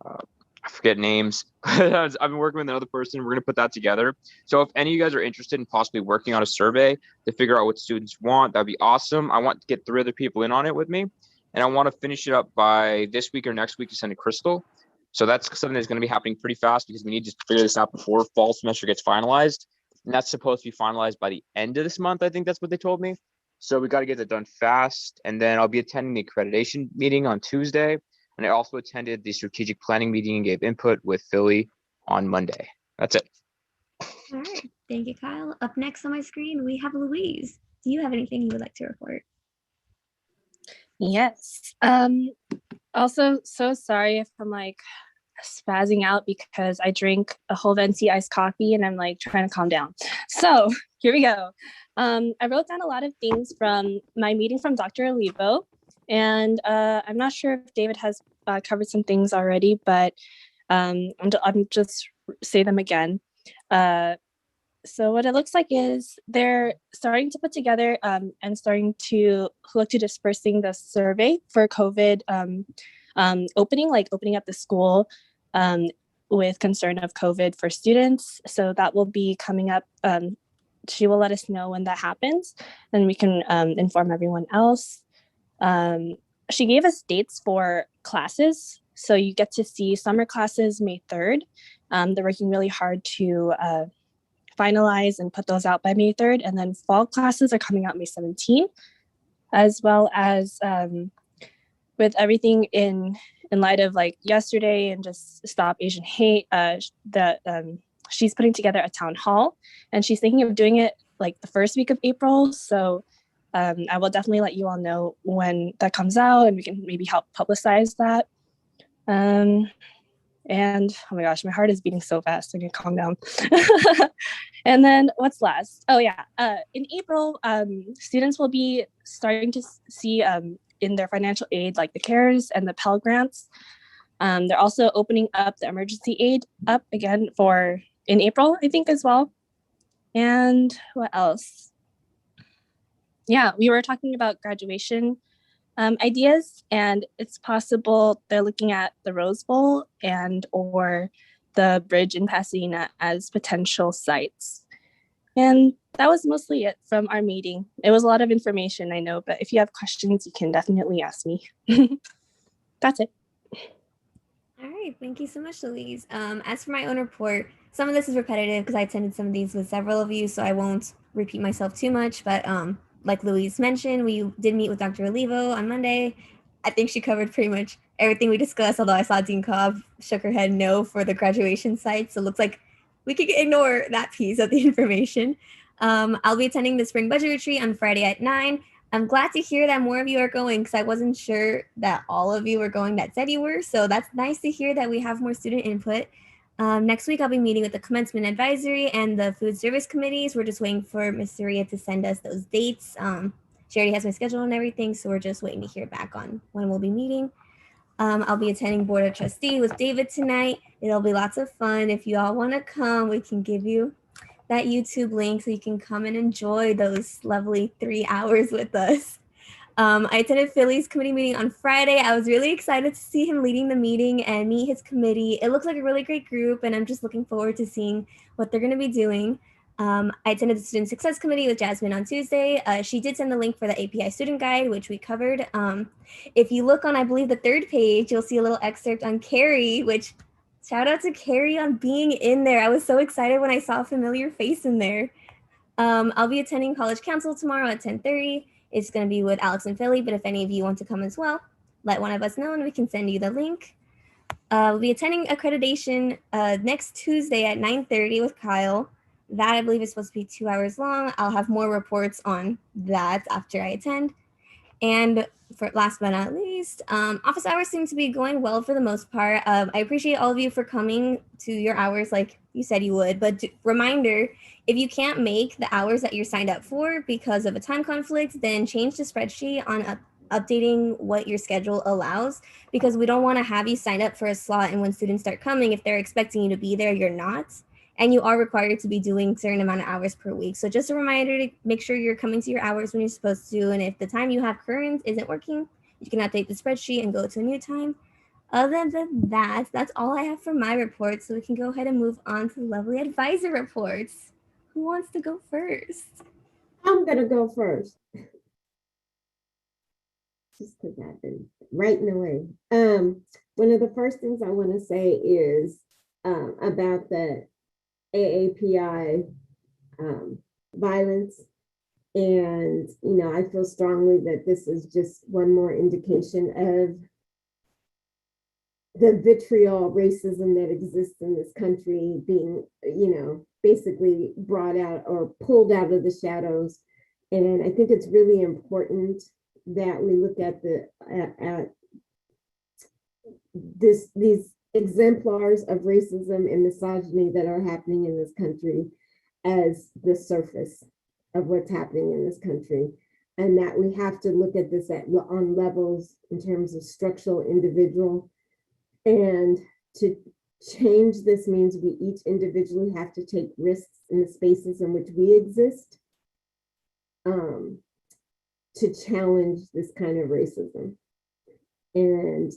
I forget names. I've been working with another person. We're going to put that together. So if any of you guys are interested in possibly working on a survey to figure out what students want, that'd be awesome. I want to get 3 other people in on it with me. And I want to finish it up by this week or next week to send to Crystal. So that's something that's going to be happening pretty fast because we need to figure this out before fall semester gets finalized. And that's supposed to be finalized by the end of this month. I think that's what they told me. So we got to get that done fast. And then I'll be attending the accreditation meeting on Tuesday. And I also attended the strategic planning meeting and gave input with Philly on Monday. That's it. All right, thank you, Kyle. Up next on my screen, we have Louise. Do you have anything you would like to report? Yes. Also, so sorry if I'm like spazzing out because I drink a whole venti iced coffee and I'm like trying to calm down. So here we go. I wrote down a lot of things from my meeting from Dr. Olivo, and I'm not sure if David has covered some things already, but I'm just say them again. So what it looks like is they're starting to put together and starting to look to dispersing the survey for COVID opening up the school with concern of COVID for students. So that will be coming up. She will let us know when that happens, and we can inform everyone else. She gave us dates for classes. So you get to see summer classes May 3rd. They're working really hard to finalize and put those out by May 3rd. And then fall classes are coming out May 17th, as well as with everything in light of like yesterday and just Stop Asian Hate, she's putting together a town hall, and she's thinking of doing it like the first week of April. So I will definitely let you all know when that comes out, and we can maybe help publicize that. And oh my gosh, my heart is beating so fast. I need to calm down. And then what's last? Oh yeah, in April, students will be starting to see in their financial aid, like the CARES and the Pell Grants. They're also opening up the emergency aid up again in April, I think, as well. And what else? Yeah, we were talking about graduation ideas, and it's possible they're looking at the Rose Bowl and or the bridge in Pasadena as potential sites. And that was mostly it from our meeting. It was a lot of information, I know, but if you have questions, you can definitely ask me. That's it. All right, thank you so much, Louise. As for my own report, some of this is repetitive because I attended some of these with several of you, so I won't repeat myself too much. But like Louise mentioned, we did meet with Dr. Olivo on Monday. I think she covered pretty much everything we discussed, although I saw Dean Cobb shook her head no for the graduation site, so it looks like we could ignore that piece of the information. I'll be attending the spring budget retreat on Friday at 9. I'm glad to hear that more of you are going because I wasn't sure that all of you were going that said you were. So that's nice to hear that we have more student input. Next week, I'll be meeting with the commencement advisory and the food service committees. We're just waiting for Miss Surya to send us those dates. She already has my schedule and everything, so we're just waiting to hear back on when we'll be meeting. I'll be attending Board of Trustee with David tonight. It'll be lots of fun. If you all want to come, we can give you that YouTube link so you can come and enjoy those lovely 3 hours with us. I attended Philly's committee meeting on Friday. I was really excited to see him leading the meeting and meet his committee. It looks like a really great group, and I'm just looking forward to seeing what they're going to be doing. I attended the Student Success Committee with Jasmine on Tuesday. She did send the link for the API student guide, which we covered. If you look on, I believe, the 3rd page, you'll see a little excerpt on Carrie, which shout out to Carrie on being in there. I was so excited when I saw a familiar face in there. I'll be attending College Council tomorrow at 10:30. It's going to be with Alex and Philly, but if any of you want to come as well, let one of us know and we can send you the link. We'll be attending accreditation next Tuesday at 9:30 with Kyle. That, I believe, is supposed to be 2 hours long. I'll have more reports on that after I attend. And for last but not least, office hours seem to be going well for the most part. I appreciate all of you for coming to your hours like you said you would, but reminder, if you can't make the hours that you're signed up for because of a time conflict, then change the spreadsheet on updating what your schedule allows, because we don't want to have you sign up for a slot and when students start coming, if they're expecting you to be there, you're not. And you are required to be doing a certain amount of hours per week. So just a reminder to make sure you're coming to your hours when you're supposed to. And if the time you have current isn't working, you can update the spreadsheet and go to a new time. Other than that, that's all I have for my report. So we can go ahead and move on to the lovely advisor reports. Who wants to go first? I'm gonna go first. Just because I've been writing away. One of the first things I want to say is about the AAPI violence. And, I feel strongly that this is just one more indication of the vitriol racism that exists in this country being, basically brought out or pulled out of the shadows. And I think it's really important that we look at these exemplars of racism and misogyny that are happening in this country as the surface of what's happening in this country, and that we have to look at this on levels in terms of structural, individual, and to change this means we each individually have to take risks in the spaces in which we exist to challenge this kind of racism. And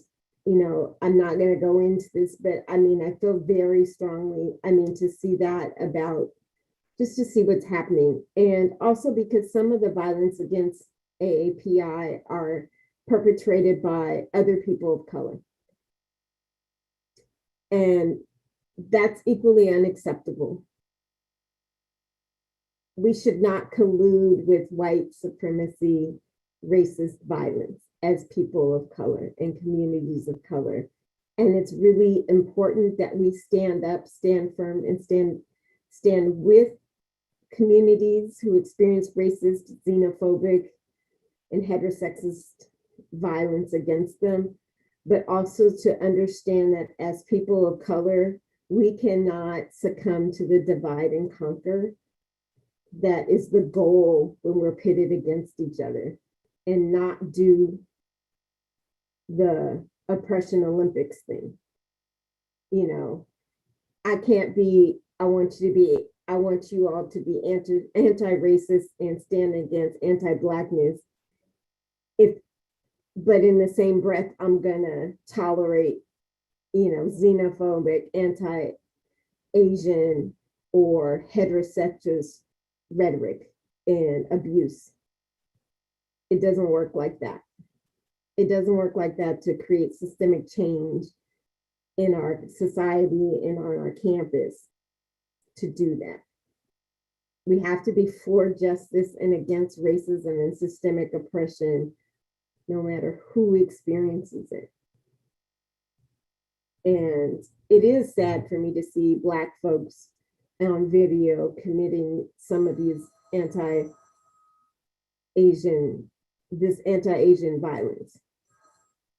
I'm not going to go into this, but I feel very strongly, to see that about just to see what's happening. And also because some of the violence against AAPI are perpetrated by other people of color. And that's equally unacceptable. We should not collude with white supremacy, racist violence as people of color and communities of color. And it's really important that we stand up, stand firm, and stand with communities who experience racist, xenophobic, and heterosexist violence against them, but also to understand that as people of color, we cannot succumb to the divide and conquer that is the goal when we're pitted against each other, and not do the oppression Olympics thing. You know, I want you all to be anti-racist and stand against anti-Blackness. But in the same breath, I'm gonna tolerate, xenophobic, anti-Asian or heterosexist rhetoric and abuse. It doesn't work like that. It doesn't work like that to create systemic change in our society and on our campus to do that. We have to be for justice and against racism and systemic oppression, no matter who experiences it. And it is sad for me to see Black folks on video committing some of these anti-Asian violence,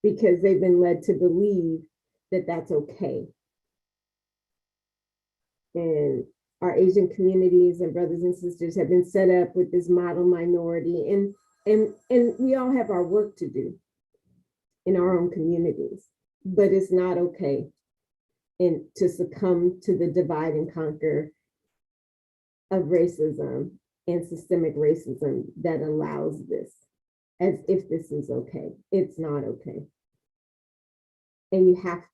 because they've been led to believe that that's okay. And our Asian communities and brothers and sisters have been set up with this model minority, and we all have our work to do in our own communities, but it's not okay and to succumb to the divide and conquer of racism and systemic racism that allows this, as if this is okay. It's not okay. And we have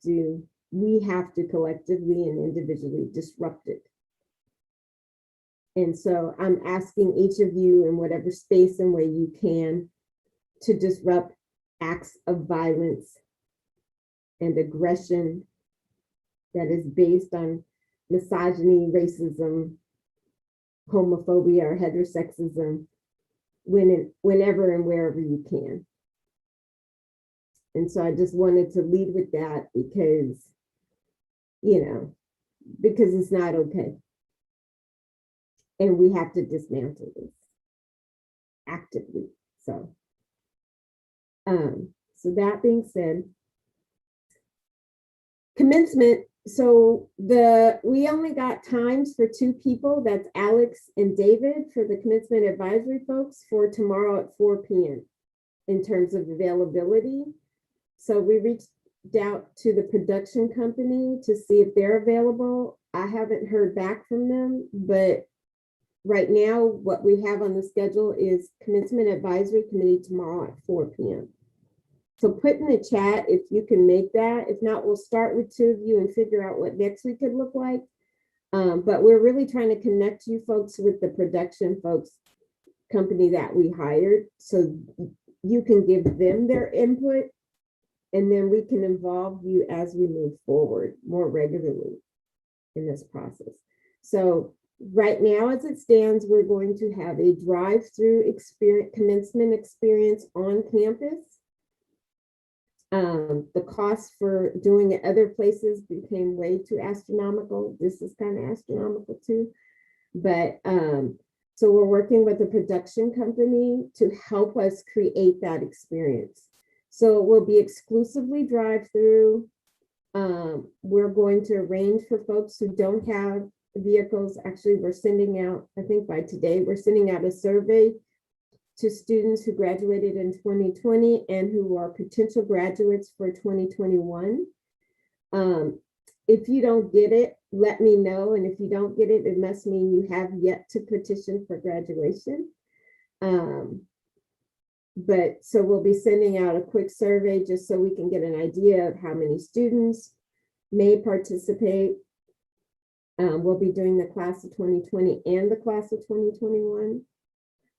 to collectively and individually disrupt it. And so I'm asking each of you, in whatever space and way you can, to disrupt acts of violence and aggression that is based on misogyny, racism, homophobia, or heterosexism, whenever and wherever you can. And so I just wanted to lead with that because it's not okay. And we have to dismantle this actively. So that being said, commencement. So we only got times for 2 people. That's Alex and David for the commencement advisory folks for tomorrow at 4 p.m. in terms of availability. So we reached out to the production company to see if they're available. I haven't heard back from them, but right now what we have on the schedule is commencement advisory committee tomorrow at 4 p.m. So put in the chat if you can make that. If not, we'll start with 2 of you and figure out what next week could look like. But we're really trying to connect you folks with the production folks company that we hired, so you can give them their input, and then we can involve you as we move forward more regularly in this process. So right now, as it stands, we're going to have a drive-through commencement experience on campus. The cost for doing it other places became way too astronomical. This is kind of astronomical too. But so we're working with a production company to help us create that experience. So it will be exclusively drive-through. We're going to arrange for folks who don't have vehicles. Actually, we're sending out, I think by today, we're sending out a survey to students who graduated in 2020 and who are potential graduates for 2021. If you don't get it, let me know. And if you don't get it, it must mean you have yet to petition for graduation. But so we'll be sending out a quick survey just so we can get an idea of how many students may participate. We'll be doing the class of 2020 and the class of 2021.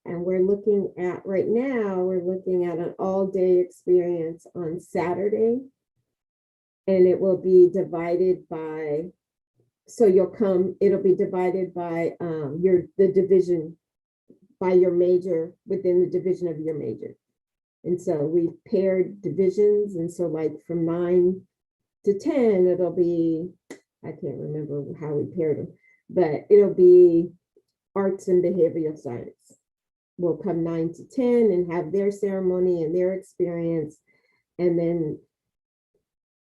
And we're looking at, right now, we're looking at an all-day experience on Saturday. And it will be divided by, so you'll come, it'll be divided by the division, by your major, within the division of your major. And so we've paired divisions. And so like from 9 to 10, it'll be, I can't remember how we paired them, but it'll be arts and behavioral science. Will come 9 to 10 and have their ceremony and their experience. And then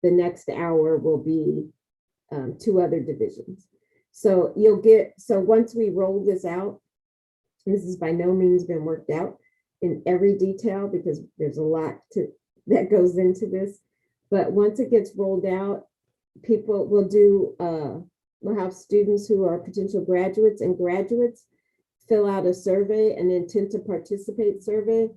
the next hour will be two other divisions. So you'll get, so once we roll this out, this has by no means been worked out in every detail because there's a lot that goes into this. But once it gets rolled out, people will do, we'll have students who are potential graduates and graduates fill out a survey, an intent to participate survey.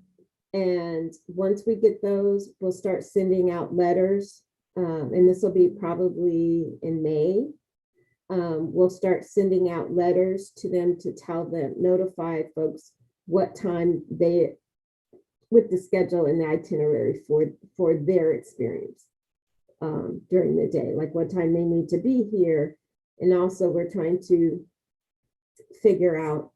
And once we get those, we'll start sending out letters. And this will be probably in May. We'll start sending out letters to them to tell them, notify folks what time they, with the schedule and the itinerary for their experience during the day, like what time they need to be here. And also we're trying to figure out,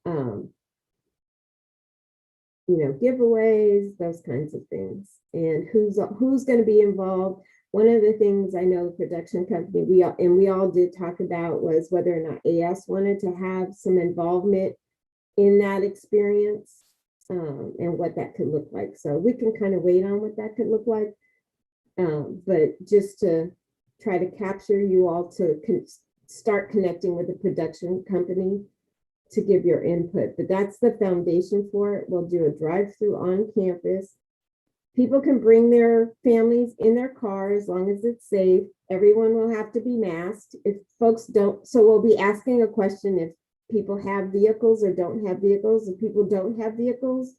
giveaways, those kinds of things, and who's going to be involved. One of the things I know the production company, we all did talk about was whether or not AS wanted to have some involvement in that experience and what that could look like. So we can kind of wait on what that could look like. But just to try to capture you all to start connecting with the production company to give your input. But that's the foundation for it. We'll do a drive-through on campus. People can bring their families in their car as long as it's safe. Everyone will have to be masked. If folks don't, so we'll be asking a question if people have vehicles or don't have vehicles. If people don't have vehicles,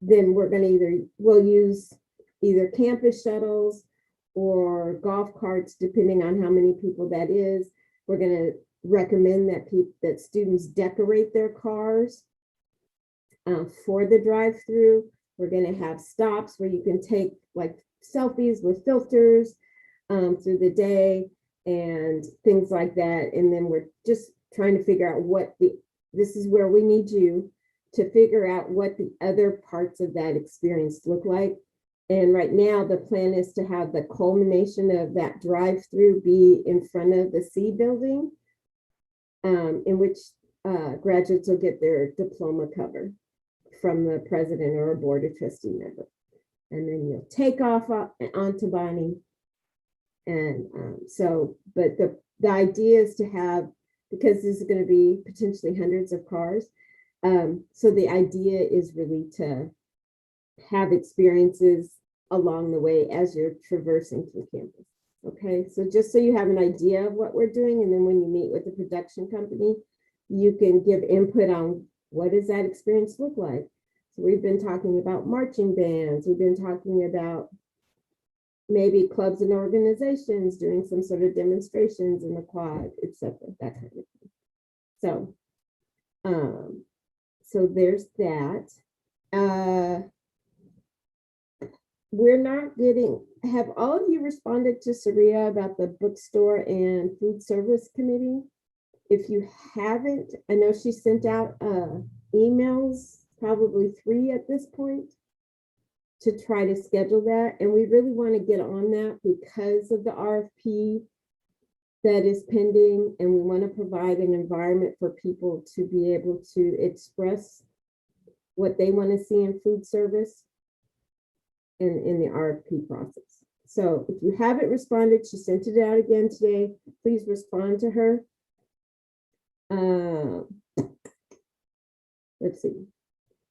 then we're going to we'll use either campus shuttles or golf carts, depending on how many people that is. We're going to recommend that students decorate their cars for the drive-through. We're going to have stops where you can take like selfies with filters through the day and things like that. And then we're just trying to figure out this is where we need you to figure out what the other parts of that experience look like. And right now the plan is to have the culmination of that drive-through be in front of the C building, in which graduates will get their diploma cover from the president or a board of trustee member. And then you'll take off onto Bonnie. And but the idea is to have, because this is going to be potentially hundreds of cars. So the idea is really to have experiences along the way as you're traversing through campus. Okay, so just so you have an idea of what we're doing, and then when you meet with the production company, you can give input on what does that experience look like. So we've been talking about marching bands, we've been talking about maybe clubs and organizations doing some sort of demonstrations in the quad, etc., that kind of thing. So there's that. We're not getting, have all of you responded to Saria about the bookstore and food service committee? If you haven't, I know she sent out emails, probably 3 at this point, to try to schedule that. And we really want to get on that because of the RFP that is pending. And we want to provide an environment for people to be able to express what they want to see in food service in the RFP process. So if you haven't responded, she sent it out again today. Please respond to her. Let's see.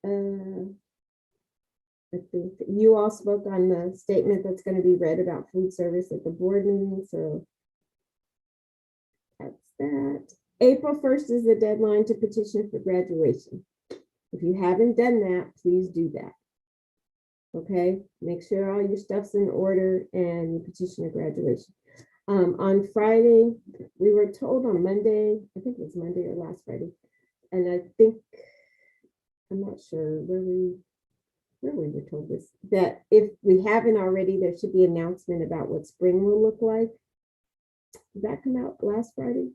I think you all spoke on the statement that's going to be read about food service at the board meeting. So that's that. April 1st is the deadline to petition for graduation. If you haven't done that, please do that. Okay, make sure all your stuff's in order and you petition a graduation. On Friday, we were told on Monday, I think it was Monday or last Friday, and I think, I'm not sure where we were told this, that if we haven't already, there should be an announcement about what spring will look like. Did that come out last Friday?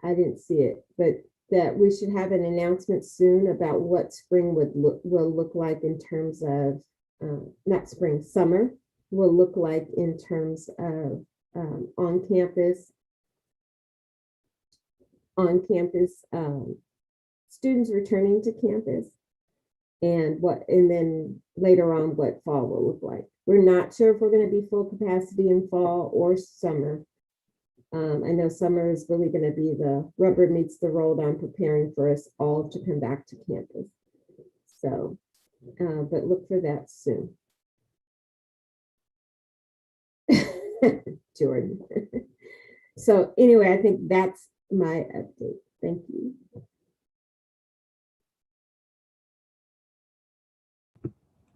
I didn't see it, but that we should have an announcement soon about what spring will look like in terms of, not spring, summer will look like in terms of on-campus students returning to campus, and then later on what fall will look like. We're not sure if we're going to be full capacity in fall or summer, I know summer is really going to be the rubber meets the road on preparing for us all to come back to campus. So, but look for that soon. Jordan. So anyway, I think that's my update. Thank you.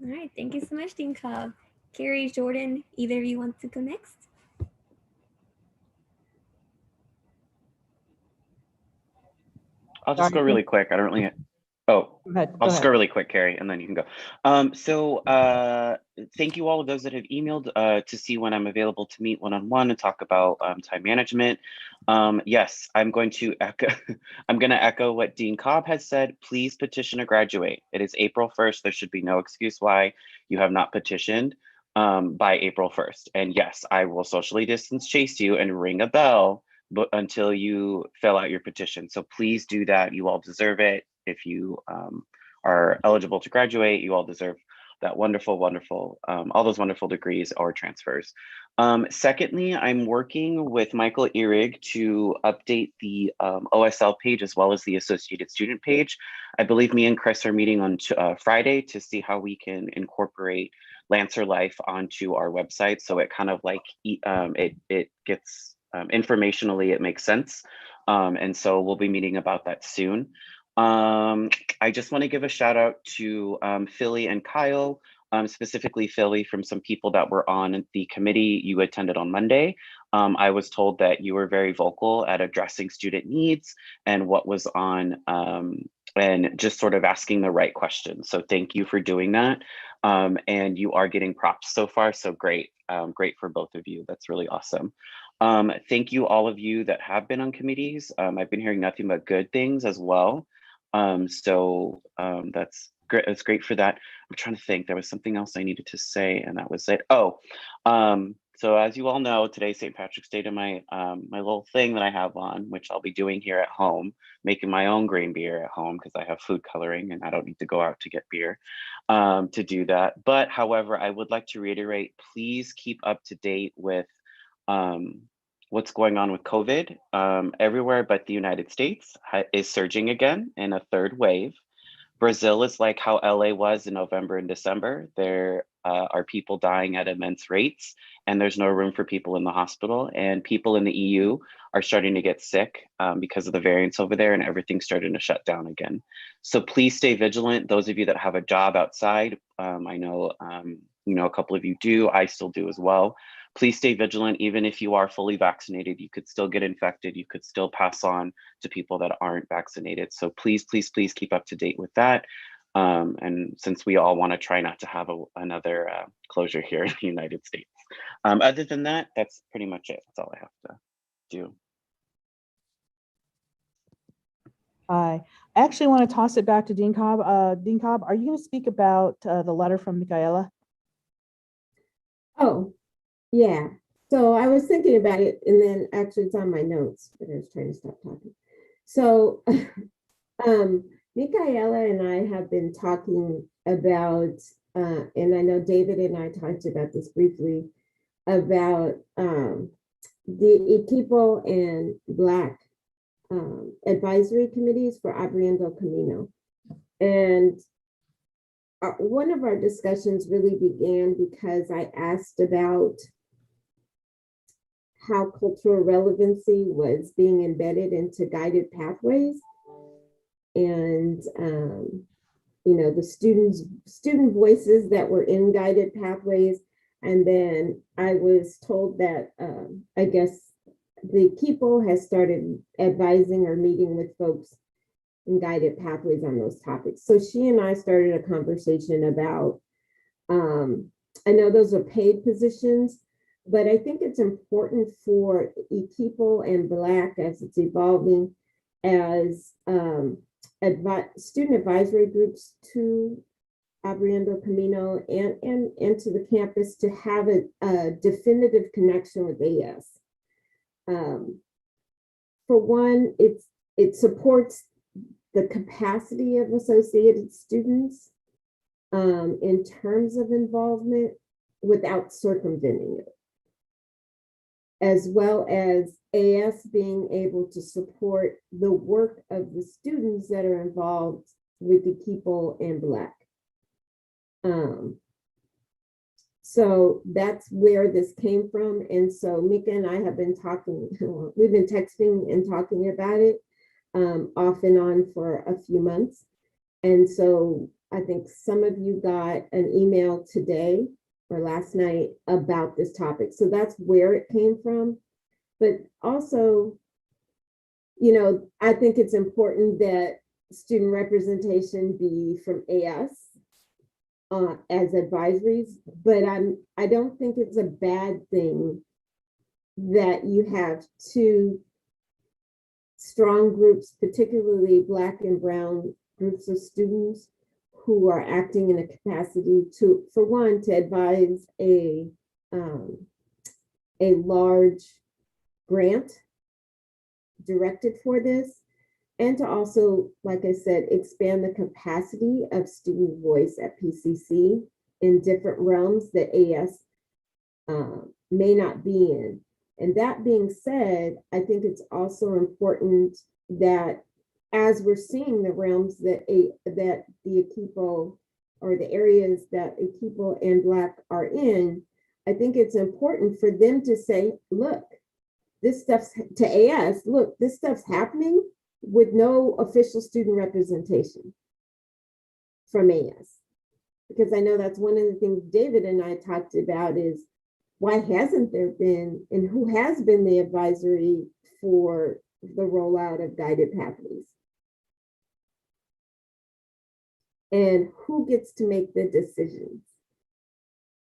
All right, thank you so much, Dean Cobb. Carrie, Jordan, either of you want to go next? I'll just go really quick. I don't really. Oh, Go ahead. I'll Go just ahead. go really quick, Carrie, and then you can go. Thank you all of those that have emailed to see when I'm available to meet one-on-one and talk about time management. Yes, I'm going to echo what Dean Cobb has said. Please petition to graduate. It is April 1st. There should be no excuse why you have not petitioned by April 1st. And yes, I will socially distance chase you and ring a bell until you fill out your petition. So please do that. You all deserve it. If you are eligible to graduate, you all deserve that wonderful, all those wonderful degrees or transfers. Secondly, I'm working with Michael Ehrig to update the OSL page as well as the Associated Student page. I believe me and Chris are meeting on Friday to see how we can incorporate Lancer Life onto our website. So it kind of like, it gets, informationally, it makes sense. And so we'll be meeting about that soon. I just want to give a shout out to Philly and Kyle, specifically Philly, from some people that were on the committee you attended on Monday. I was told that you were very vocal at addressing student needs and what was on, and just sort of asking the right questions. So thank you for doing that. And you are getting props so far, so great. Great for both of you. That's really awesome. Thank you all of you that have been on committees. I've been hearing nothing but good things as well. That's great. That's great for that. I'm trying to think. There was something else I needed to say, and that was it. Oh, so as you all know, today's St. Patrick's Day, to my my little thing that I have on, which I'll be doing here at home, making my own green beer at home because I have food coloring and I don't need to go out to get beer to do that. But however, I would like to reiterate, please keep up to date with what's going on with COVID. Everywhere but the United States is surging again in a third wave. Brazil is like how LA was in November and December. There are people dying at immense rates, and there's no room for people in the hospital. And people in the EU are starting to get sick because of the variants over there, and everything's starting to shut down again. So please stay vigilant. Those of you that have a job outside, I know a couple of you do. I still do as well. Please stay vigilant. Even if you are fully vaccinated, you could still get infected. You could still pass on to people that aren't vaccinated. So please, please, please keep up to date with that. And since we all want to try not to have another closure here in the United States. Other than that, that's pretty much it. That's all I have to do. I actually want to toss it back to Dean Cobb. Dean Cobb, are you going to speak about the letter from Michaela? Oh, yeah. So I was thinking about it, and then actually it's on my notes, but I was trying to stop talking. So Michaela and I have been talking about, and I know David and I talked about this briefly, about the Equipo and Black advisory committees for Abriendo Camino. And one of our discussions really began because I asked about how cultural relevancy was being embedded into guided pathways. And, the student voices that were in guided pathways. And then I was told that, I guess, the Equipo has started advising or meeting with folks in guided pathways on those topics. So she and I started a conversation about, I know those are paid positions, but I think it's important for Equipo and Black as it's evolving as student advisory groups to Abriendo Camino and to the campus to have a definitive connection with AS. For one, it supports the capacity of associated students in terms of involvement without circumventing it. as well as AS being able to support the work of the students that are involved with the people and Black. So that's where this came from. And so Mika and I have been talking, we've been texting and talking about it off and on for a few months. And so I think some of you got an email today or last night about this topic. So that's where it came from. But also, you know, I think it's important that student representation be from AS as advisories, but I don't think it's a bad thing that you have two strong groups, particularly Black and Brown groups of students who are acting in a capacity to, for one, to advise a large grant directed for this, and to also, like I said, expand the capacity of student voice at PCC in different realms that AS may not be in. And that being said, I think it's also important that as we're seeing the realms that the Equipo, or the areas that Equipo and Black are in, I think it's important for them to say, look, this stuff's to AS, look, this stuff's happening with no official student representation from AS. Because I know that's one of the things David and I talked about is, why hasn't there been, and who has been the advisory for the rollout of guided pathways? And who gets to make the decisions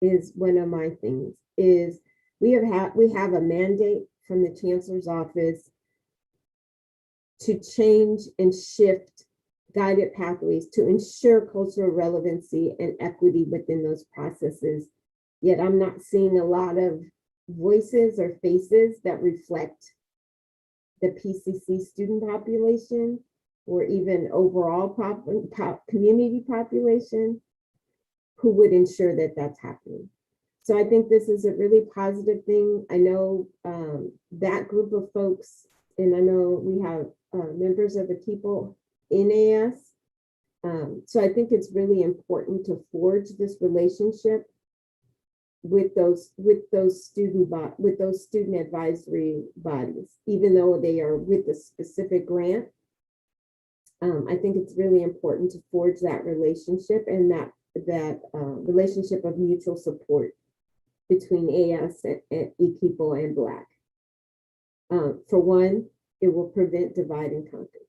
is one of my things. Is we have a mandate from the Chancellor's office to change and shift guided pathways to ensure cultural relevancy and equity within those processes. Yet I'm not seeing a lot of voices or faces that reflect the PCC student population or even overall community population who would ensure that that's happening. So I think this is a really positive thing. I know that group of folks, and I know we have members of the people in AS. So I think it's really important to forge this relationship with those student advisory bodies, even though they are with a specific grant. I think it's really important to forge that relationship and that relationship of mutual support between AS and Equipo and Black. For one, it will prevent divide and conquer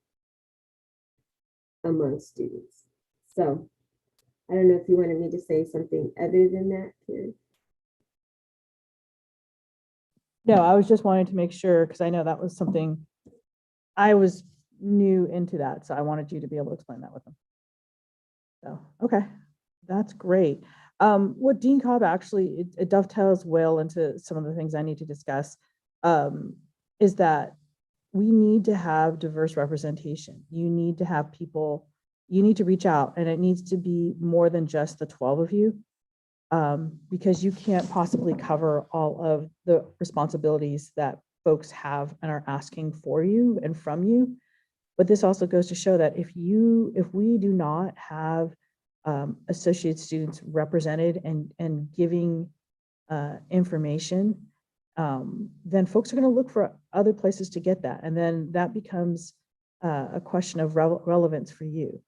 among students. So I don't know if you wanted me to say something other than that, Carrie. No, I was just wanting to make sure, because I know that was something I was new into that. So I wanted you to be able to explain that with them. So, okay, that's great. What Dean Cobb actually, it dovetails well into some of the things I need to discuss, is that we need to have diverse representation. You need to have people, you need to reach out, and it needs to be more than just the 12 of you, because you can't possibly cover all of the responsibilities that folks have and are asking for you and from you. But this also goes to show that if we do not have associate students represented and giving information, then folks are going to look for other places to get that. And then that becomes a question of relevance for you,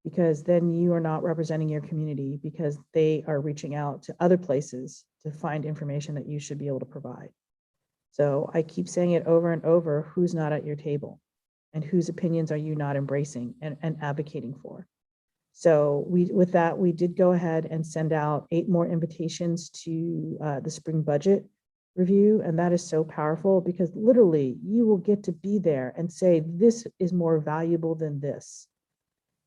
because then you are not representing your community because they are reaching out to other places to find information that you should be able to provide. So I keep saying it over and over, who's not at your table and whose opinions are you not embracing and advocating for? So with that, we did go ahead and send out 8 more invitations to the spring budget review. And that is so powerful because literally you will get to be there and say, this is more valuable than this.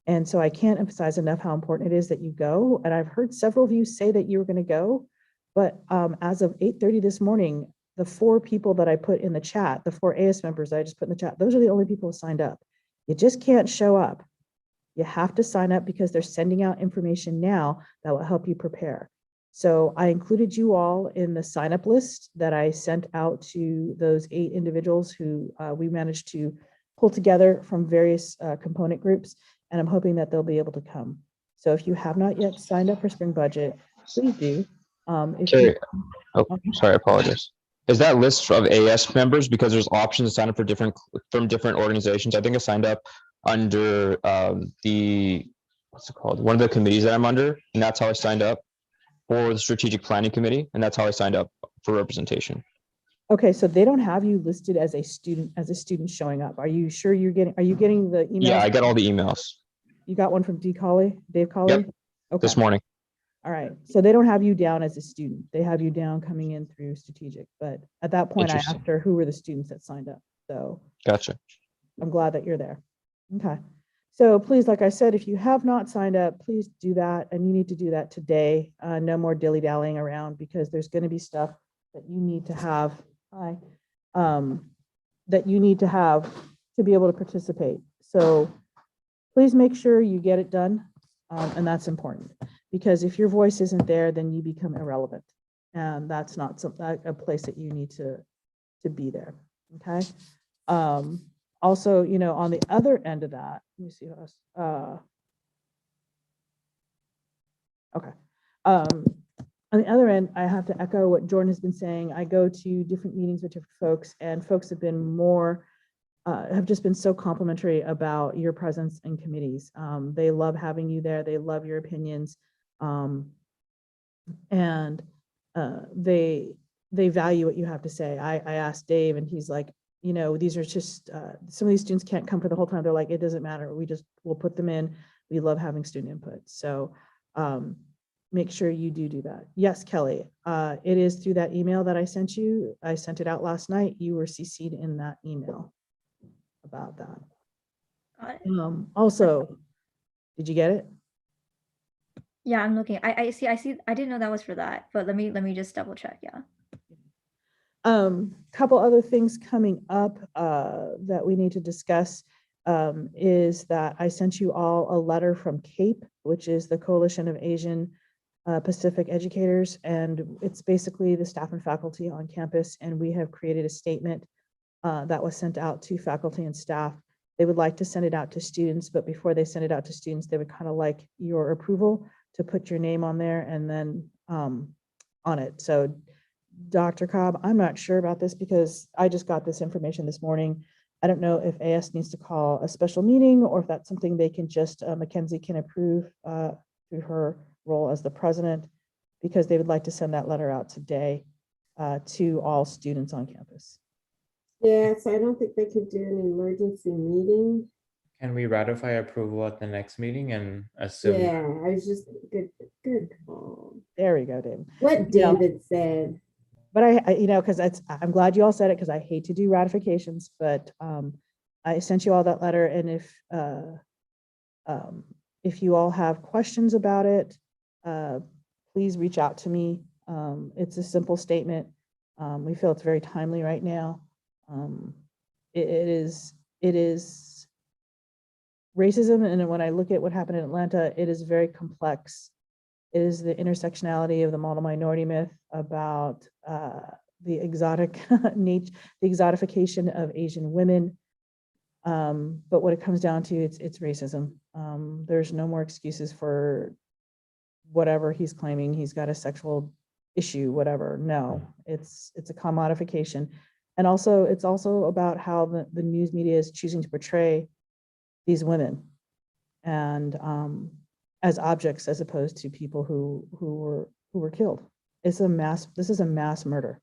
And so I can't emphasize enough how important it is that you go. And I've heard several of you say that you were going to go, but as of 8:30 this morning, the 4 people that I put in the chat, the 4 AS members that I just put in the chat, those are the only people who signed up. You just can't show up. You have to sign up because they're sending out information now that will help you prepare. So I included you all in the sign up list that I sent out to those 8 individuals who we managed to pull together from various component groups, and I'm hoping that they'll be able to come. So if you have not yet signed up for spring budget, please do. If you, Sorry. Oh, sorry, I apologize. Is that list of AS members, because there's options to sign up for from different organizations? I think I signed up under the, what's it called? One of the committees that I'm under, and that's how I signed up for the strategic planning committee, and that's how I signed up for representation. okay, so they don't have you listed as a student showing up. Are you sure are you getting the emails? Yeah, I get all the emails. You got one from Dave Colley? Yep. Okay. This morning. All right, so they don't have you down as a student. They have you down coming in through strategic, but at that point I Interesting. asked her who were the students that signed up. So Gotcha. I'm glad that you're there. Okay. So please, like I said, if you have not signed up, please do that. And you need to do that today. No more dilly-dallying around, because there's going to be stuff that you need to have, that you need to have to be able to participate. So please make sure you get it done. And that's important, because if your voice isn't there, then you become irrelevant. And that's not a place that you need to be there. Okay. Also, you know, on the other end of that, let me see what else. Okay. On the other end, I have to echo what Jordan has been saying. I go to different meetings with different folks, and folks have been have just been so complimentary about your presence in committees. They love having you there. They love your opinions. And they value what you have to say. I asked Dave, and he's like, you know, these are just, some of these students can't come for the whole time. They're like, it doesn't matter. We'll put them in. We love having student input. So make sure you do that. Yes, Kelly, it is through that email that I sent you. I sent it out last night. You were CC'd in that email about that. Got it. Also, did you get it? Yeah, I'm looking. I see. I didn't know that was for that, but let me just double check. Yeah. Couple other things coming up that we need to discuss is that I sent you all a letter from CAPE, which is the Coalition of Asian Pacific Educators, and it's basically the staff and faculty on campus, and we have created a statement that was sent out to faculty and staff. They would like to send it out to students, but before they send it out to students, they would kind of like your approval to put your name on there and then on it. So Dr. Cobb, I'm not sure about this because I just got this information this morning. I don't know if AS needs to call a special meeting or if that's something they can just, Mackenzie can approve through her role as the president, because they would like to send that letter out today to all students on campus. Yeah, so I don't think they could do an emergency meeting. Can we ratify approval at the next meeting and assume? Yeah, I was just good call. There we go, David. What David said. But I you know, because I'm glad you all said it, because I hate to do ratifications, but I sent you all that letter, and if you all have questions about it, please reach out to me. It's a simple statement. We feel it's very timely right now. It is racism, and when I look at what happened in Atlanta, it is very complex. It is the intersectionality of the model minority myth about the exotic nature, the exotification of Asian women. But what it comes down to, it's racism. There's no more excuses for whatever he's claiming. He's got a sexual issue, whatever. No, it's a commodification. And also, it's also about how the news media is choosing to portray these women and as objects, as opposed to people who were killed. This is a mass murder.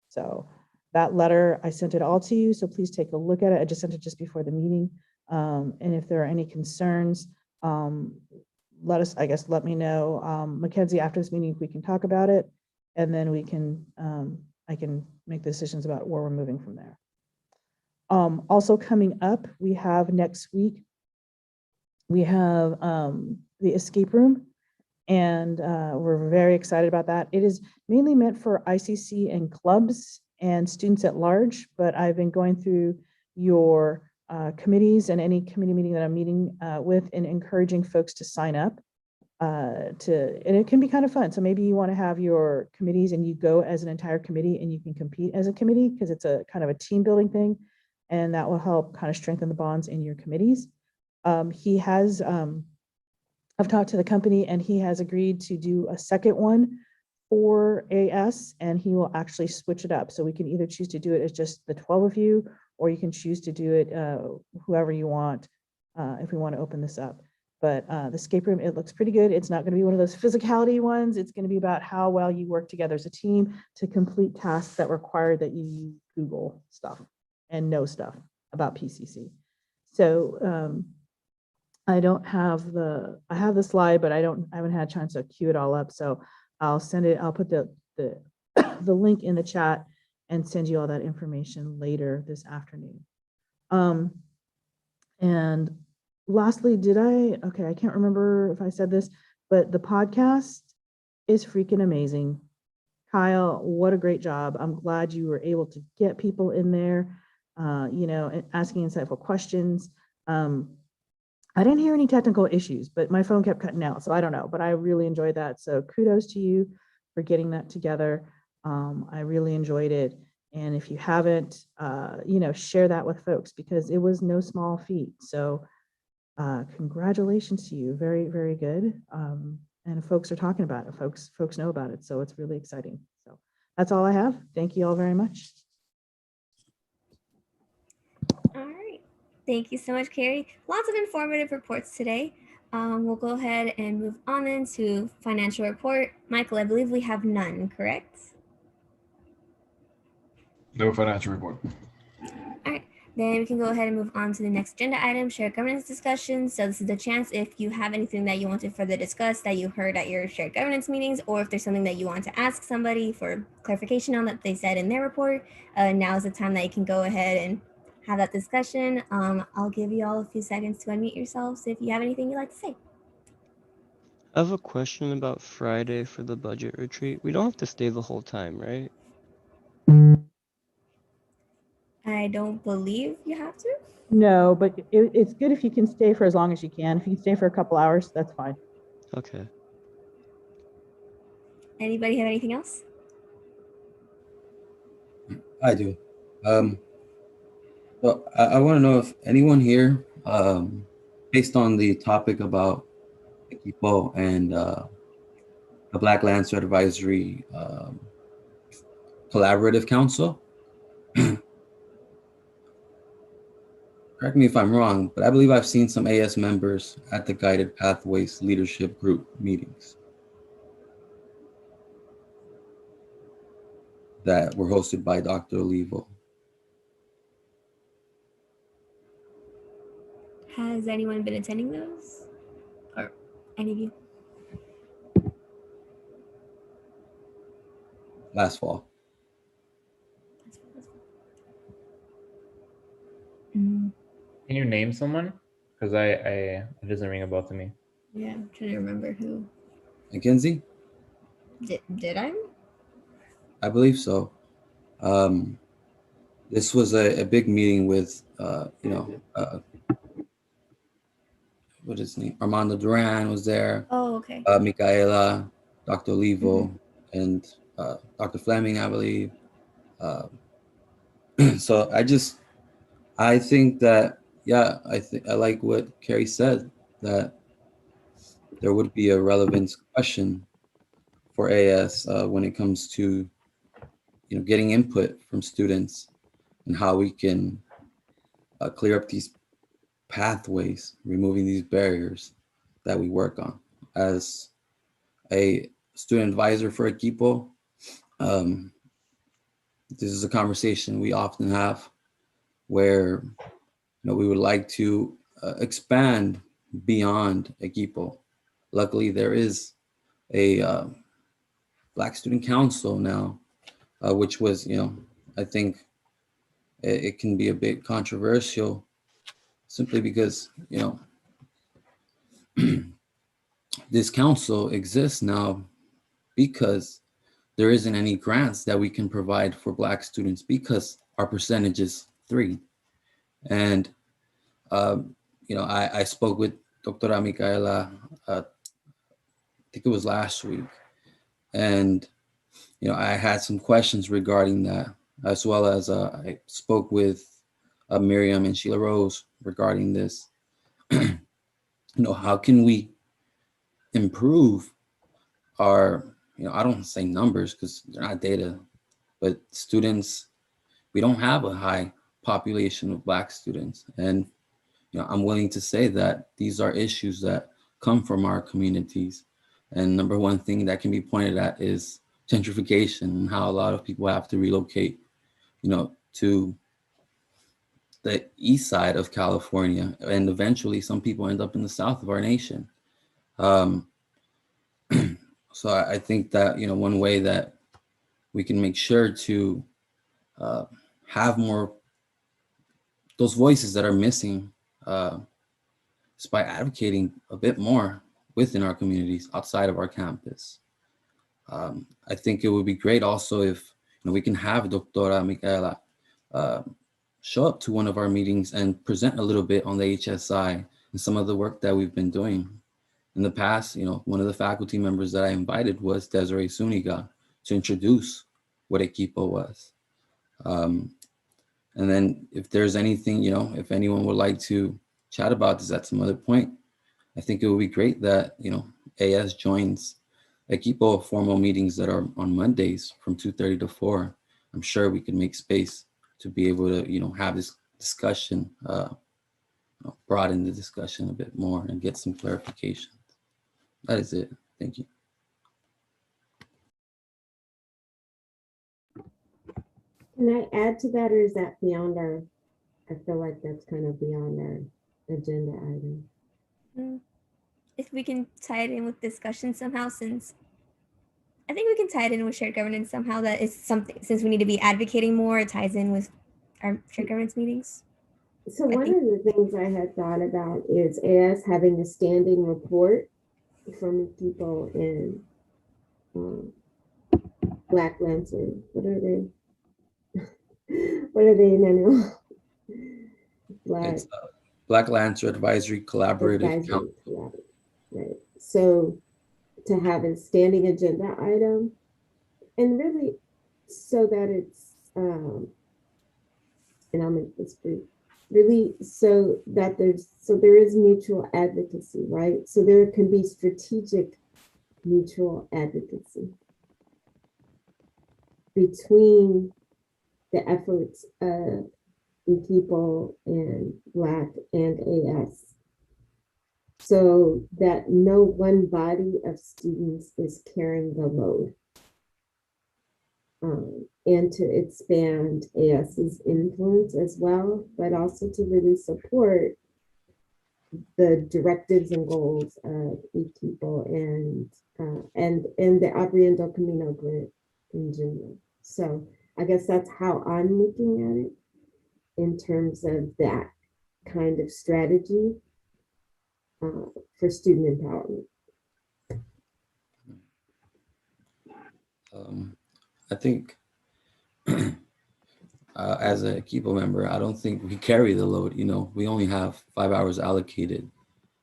So that letter, I sent it all to you, so please take a look at it. I just sent it just before the meeting. And if there are any concerns, let me know. Mackenzie, after this meeting, we can talk about it, and then we can, I can make decisions about where we're moving from there. Also coming up, we have next week, we have the escape room, and we're very excited about that. It is mainly meant for ICC and clubs and students at large, but I've been going through your committees and any committee meeting that I'm meeting with and encouraging folks to sign up. and it can be kind of fun. So maybe you want to have your committees and you go as an entire committee and you can compete as a committee because it's a kind of a team building thing. And that will help kind of strengthen the bonds in your committees. He has, I've talked to the company and he has agreed to do a second one for AS, and he will actually switch it up. So we can either choose to do it as just the 12 of you, or you can choose to do it whoever you want if we want to open this up. But the escape room, it looks pretty good. It's not going to be one of those physicality ones. It's going to be about how well you work together as a team to complete tasks that require that you Google stuff and know stuff about PCC. So I don't have I have the slide, but I haven't had a chance to queue it all up. So I'll send it, I'll put the the link in the chat and send you all that information later this afternoon. And lastly, okay, I can't remember if I said this, but the podcast is freaking amazing. Kyle, what a great job. I'm glad you were able to get people in there, you know, asking insightful questions. I didn't hear any technical issues, but my phone kept cutting out, so I don't know, but I really enjoyed that. So kudos to you for getting that together. I really enjoyed it. And if you haven't, you know, share that with folks because it was no small feat. So congratulations to you. Very, very good. And folks are talking about it. Folks know about it. So it's really exciting. So that's all I have. Thank you all very much. All right. Thank you so much, Carrie. Lots of informative reports today. We'll go ahead and move on then to financial report. Michael, I believe we have none, correct? No financial report. All right. Then we can go ahead and move on to the next agenda item, shared governance discussion. So this is the chance if you have anything that you want to further discuss that you heard at your shared governance meetings, or if there's something that you want to ask somebody for clarification on that they said in their report, now is the time that you can go ahead and have that discussion. I'll give you all a few seconds to unmute yourselves if you have anything you'd like to say. I have a question about Friday for the budget retreat. We don't have to stay the whole time, right? I don't believe you have to. No, but it's good if you can stay for as long as you can. If you can stay for a couple hours, that's fine. Okay. Anybody have anything else? I do. Well, I want to know if anyone here, based on the topic about Equipo and the Black Land Steward Advisory Collaborative Council, correct me if I'm wrong, but I believe I've seen some AS members at the Guided Pathways Leadership Group meetings that were hosted by Dr. Olivo. Has anyone been attending those? Or any of you? Last fall. Mm, Can you name someone? Because it doesn't ring a bell to me. yeah, I'm trying to remember who. Mackenzie? Did I? I believe so. This was a big meeting with, you know, what is his name? Armando Duran was there. Oh, okay. Micaela, Dr. Olivo, and Dr. Fleming, I believe. So I think that, yeah, I like what Carrie said, that there would be a relevance question for AS when it comes to, you know, getting input from students and how we can clear up these pathways, removing these barriers that we work on. As a student advisor for Equipo, this is a conversation we often have where, you know, we would like to expand beyond Equipo. Luckily, there is a Black Student Council now, which was, you know, I think it can be a bit controversial simply because, you know, this council exists now because there isn't any grants that we can provide for Black students because our percentage is 3. And, you know, I spoke with Dr. Micaela think it was last week. And, I had some questions regarding that, as well as I spoke with Miriam and Sheila Rose regarding this. How can we improve our, I don't say numbers because they're not data, but students, we don't have a high population of Black students. And, I'm willing to say that these are issues that come from our communities. And number one thing that can be pointed at is gentrification and how a lot of people have to relocate, to the east side of California. And eventually some people end up in the south of our nation. So I think that, one way that we can make sure to have more those voices that are missing is by advocating a bit more within our communities outside of our campus. I think it would be great also if we can have Doctora Micaela show up to one of our meetings and present a little bit on the HSI and some of the work that we've been doing. In the past, one of the faculty members that I invited was Desiree Suniga to introduce what Equipo was. And then if there's anything, if anyone would like to chat about this at some other point, I think it would be great that, AS joins Equipo formal meetings that are on Mondays from 2:30 to 4. I'm sure we could make space to be able to, have this discussion, broaden the discussion a bit more and get some clarification. That is it. Thank you. Can I add to that, or is that beyond our, I feel like that's kind of beyond our agenda item. If we can tie it in with discussion somehow, since I think we can tie it in with shared governance somehow, that is something, since we need to be advocating more, it ties in with our shared governance meetings. So one of the things I had thought about is AS having a standing report from people in Black Lantern. What are they? What are they, Emmanuel? Black Lantern Advisory Collaborative Council. Right. So to have a standing agenda item, and really so that it's, and I'll make this brief, really so that there is mutual advocacy, right? So there can be strategic mutual advocacy between the efforts of people and Black and AS, so that no one body of students is carrying the load, and to expand AS's influence as well, but also to really support the directives and goals of people and the Abriendo Camino grant in general. So I guess that's how I'm looking at it in terms of that kind of strategy for student empowerment. I think as a Equipo member, I don't think we carry the load. We only have 5 hours allocated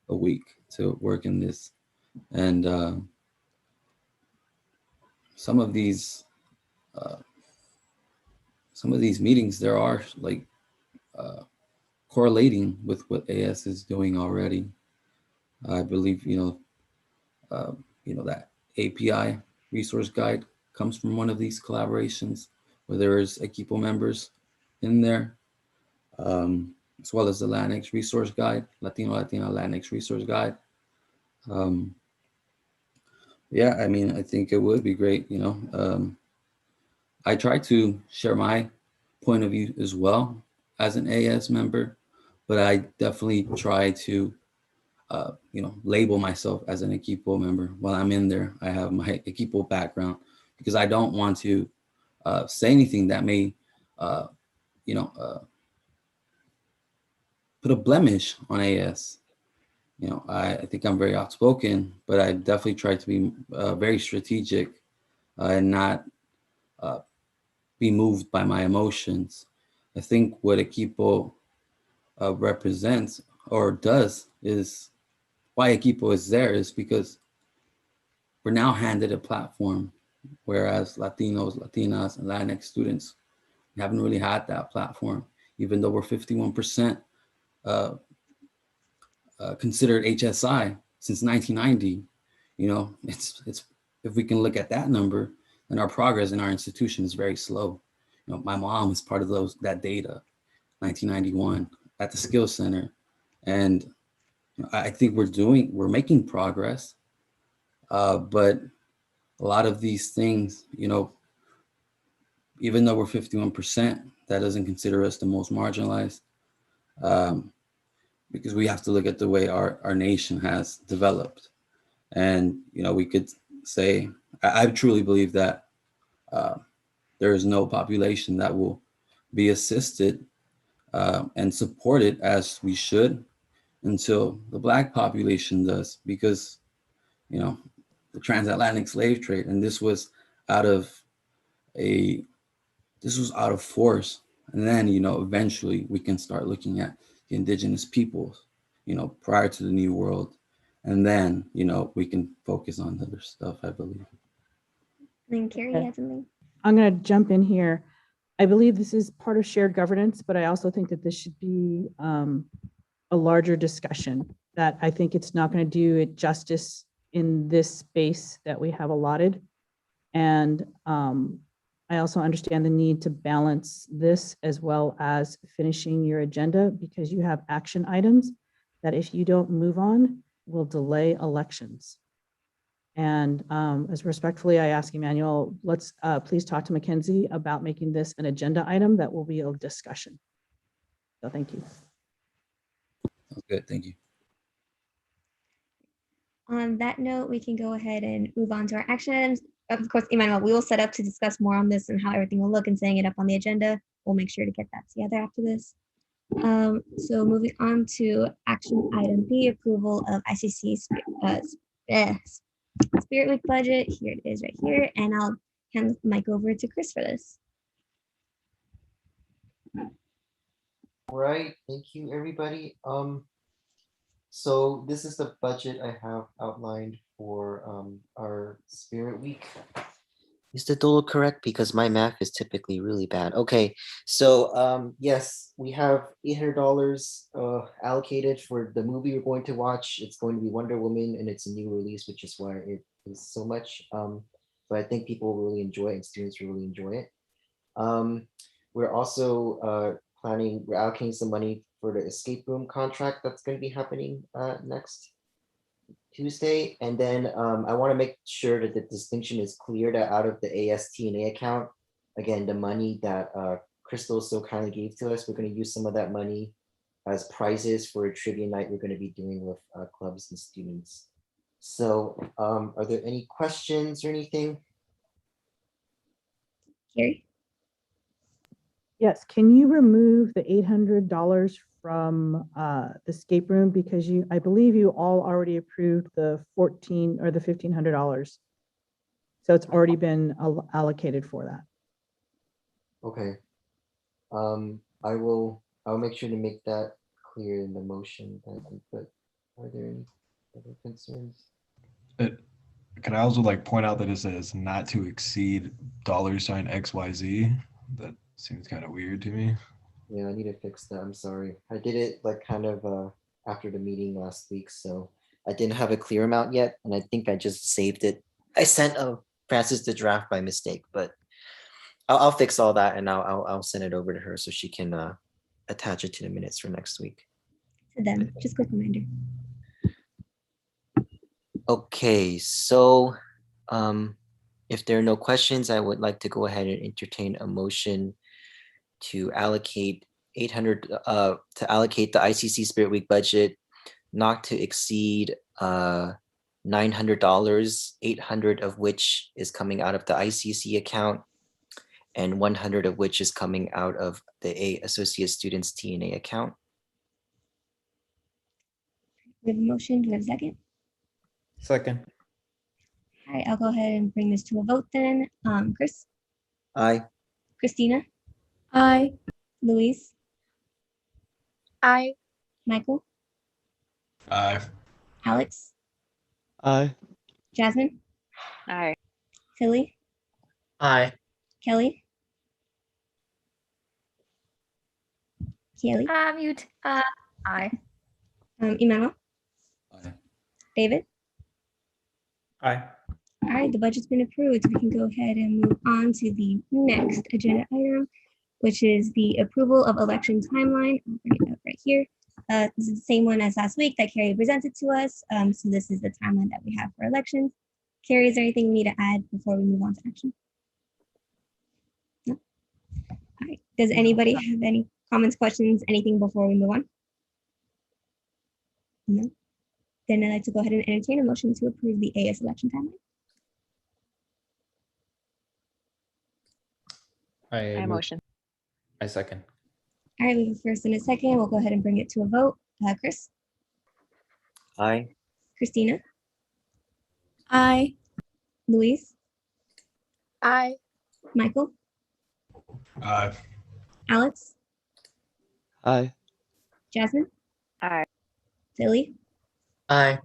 a week to work in this. And some of these meetings, there are like correlating with what AS is doing already. I believe, that API resource guide comes from one of these collaborations where there is Equipo members in there, as well as the Latinx resource guide, Latina Latinx resource guide. Yeah, I mean, I think it would be great, I try to share my point of view as well as an AS member, but I definitely try to, label myself as an Equipo member. While I'm in there, I have my Equipo background because I don't want to say anything that may, put a blemish on AS. I think I'm very outspoken, but I definitely try to be very strategic and not be moved by my emotions. I think what Equipo represents or does is why Equipo is there is because we're now handed a platform, whereas Latinos, Latinas, and Latinx students haven't really had that platform, even though we're 51% considered HSI since 1990. You know, it's if we can look at that number, then our progress in our institution is very slow. You know, my mom was part of that data, 1991 at the Skills Center, and you know, I think we're making progress, but a lot of these things, you know, even though we're 51%, that doesn't consider us the most marginalized, because we have to look at the way our nation has developed. And, you know, we could say, I truly believe that there is no population that will be assisted and supported as we should until the Black population does, because, you know, the transatlantic slave trade, and this was out of force. And then, you know, eventually we can start looking at the indigenous peoples, you know, prior to the New World. And then, you know, we can focus on other stuff, I believe. And Carrie Okay. had something. I'm going to jump in here. I believe this is part of shared governance, but I also think that this should be a larger discussion, that I think it's not going to do it justice in this space that we have allotted. And I also understand the need to balance this as well as finishing your agenda, because you have action items that if you don't move on will delay elections. And as respectfully, I ask Emmanuel, let's please talk to Mackenzie about making this an agenda item that will be a discussion. So thank you. Sounds good, thank you. On that note, we can go ahead and move on to our action items. Of course, Emmanuel, we will set up to discuss more on this and how everything will look and setting it up on the agenda. We'll make sure to get that together after this. So moving on to action item B, approval of ICC Spirit Week budget. Here it is right here. And I'll hand the mic over to Chris for this. All right, thank you, everybody. So this is the budget I have outlined for our Spirit Week. Is the total correct? Because my math is typically really bad. Okay, so yes, we have $800 allocated for the movie we're going to watch. It's going to be Wonder Woman, and it's a new release, which is why it is so much. But I think people will really enjoy it, and students will really enjoy it. We're also we're allocating some money for the escape room contract that's going to be happening next Tuesday. And then I want to make sure that the distinction is clear that out of the AST&A account, again, the money that Crystal so kindly gave to us, we're going to use some of that money as prizes for a trivia night we're going to be doing with clubs and students. So are there any questions or anything? Carrie? Yes, can you remove the $800 from the escape room, because I believe you all already approved the $1,400 or the $1,500. So it's already been allocated for that. Okay. I'll make sure to make that clear in the motion. But are there any other concerns? Can I also like point out that it says not to exceed $XYZ? That seems kind of weird to me. Yeah, I need to fix that. I'm sorry. I did it like kind of after the meeting last week, so I didn't have a clear amount yet, and I think I just saved it. I sent Francis the draft by mistake, but I'll fix all that and I'll send it over to her so she can attach it to the minutes for next week. To them, just quick reminder. Okay, so if there are no questions, I would like to go ahead and entertain a motion to allocate $800 to allocate the ICC Spirit Week budget not to exceed $900, $800 of which is coming out of the ICC account and $100 of which is coming out of the Associate Students T&A account. We have a motion. Do we have a second? Second. All right, I'll go ahead and bring this to a vote then. Chris? Aye. Christina? Aye. Louise? Aye. Michael? Aye. Alex? Aye. Jasmine? Aye. Tilly, Aye. Kelly, Kelly, Mute. Aye. Emmanuel, Aye. David. Aye. All right, the budget's been approved. We can go ahead and move on to the next agenda item, which is the approval of election timeline. I'll bring it up right here. This is the same one as last week that Carrie presented to us. So this is the timeline that we have for elections. Carrie, is there anything you need to add before we move on to action? No? All right. Does anybody have any comments, questions, anything before we move on? No? Then I'd like to go ahead and entertain a motion to approve the AS election timeline. I move- motion. I second. All right, we have a first and a second. We'll go ahead and bring it to a vote. Chris, Aye. Christina, Aye. Louise, Aye. Michael, Aye. Alex, Aye. Jasmine, Aye. Tilly, Aye.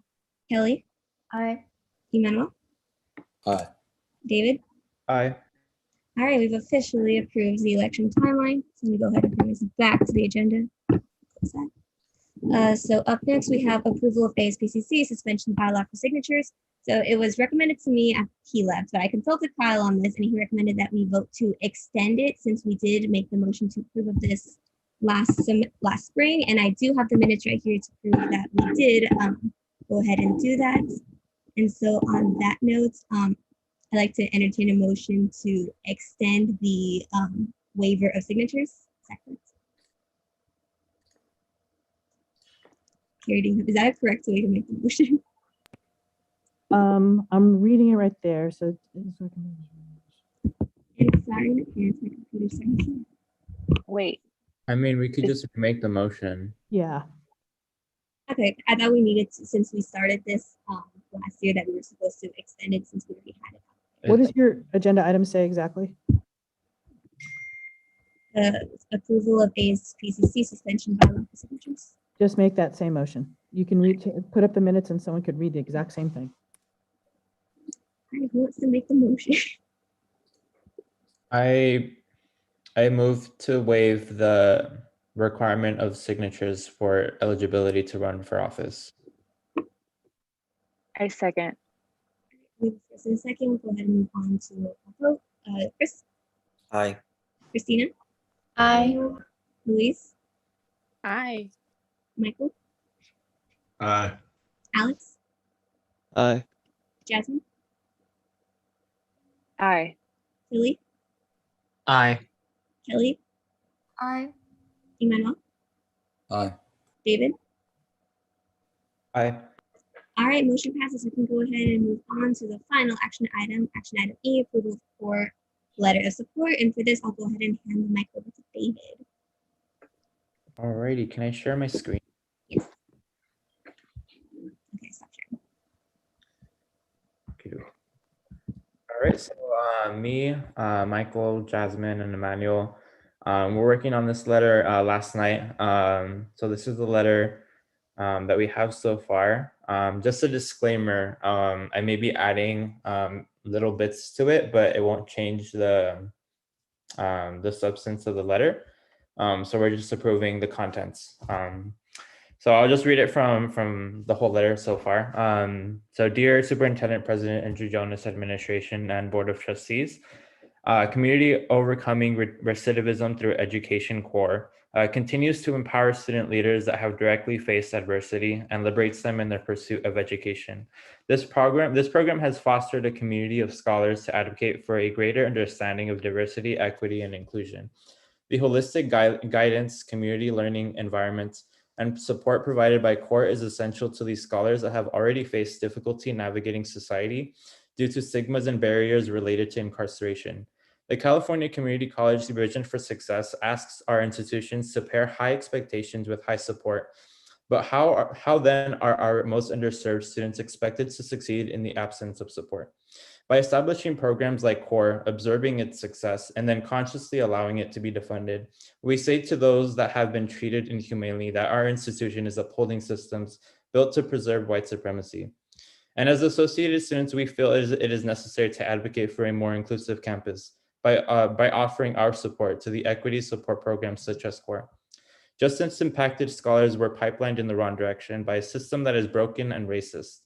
Kelly, Aye. Emmanuel, Aye. David. Aye. All right, we've officially approved the election timeline. So we go ahead and bring this back to the agenda. Close that. So up next, we have approval of ASPCC suspension bylaw for signatures. So it was recommended to me after he left, but I consulted Kyle on this and he recommended that we vote to extend it since we did make the motion to approve of this last spring. And I do have the minutes right here to prove that we did go ahead and do that. And so on that note, I'd like to entertain a motion to extend the waiver of signatures. Second. Is that a correct way to make the motion? I'm reading it right there, so it's recommended. And sorry in advance, my computer's starting to. Wait. I mean, we could just make the motion. Yeah. Okay, I thought we needed to, since we started this last year, that we were supposed to extend it since we already had it. What does your agenda item say exactly? Approval of ASPCC suspension bylaw for signatures. Just make that same motion. You can put up the minutes and someone could read the exact same thing. All right, who wants to make the motion? I move to waive the requirement of signatures for eligibility to run for office. I second. We have a first and a second. We'll go ahead and move on to a vote. Chris, Aye. Christina, Aye. Louise, Aye. Michael, Aye. Alex, Aye. Jasmine, Aye. Tilly, Aye. Kelly, Aye. Emmanuel, Aye. David. Aye. All right, motion passes. We can go ahead and move on to the final action item E, approval for letter of support. And for this, I'll go ahead and hand the mic over to David. Alrighty, can I share my screen? Yes. Okay, stop sharing. Okay. All right, so me, Michael, Jasmine, and Emmanuel, we're working on this letter last night. So this is the letter that we have so far. Just a disclaimer, I may be adding little bits to it, but it won't change the substance of the letter. So we're just approving the contents. So I'll just read it from the whole letter so far. So dear Superintendent President Andrew Jonas Administration and Board of Trustees, Community Overcoming Recidivism Through Education Core continues to empower student leaders that have directly faced adversity and liberates them in their pursuit of education. This program has fostered a community of scholars to advocate for a greater understanding of diversity, equity, and inclusion. The holistic guidance, community learning environments, and support provided by CORE is essential to these scholars that have already faced difficulty navigating society due to stigmas and barriers related to incarceration. The California Community College Vision for Success asks our institutions to pair high expectations with high support. But how then are our most underserved students expected to succeed in the absence of support? By establishing programs like CORE, observing its success, and then consciously allowing it to be defunded, we say to those that have been treated inhumanely that our institution is upholding systems built to preserve white supremacy. And as associated students, we feel it is necessary to advocate for a more inclusive campus by offering our support to the equity support programs such as CORE. Justice impacted scholars were pipelined in the wrong direction by a system that is broken and racist.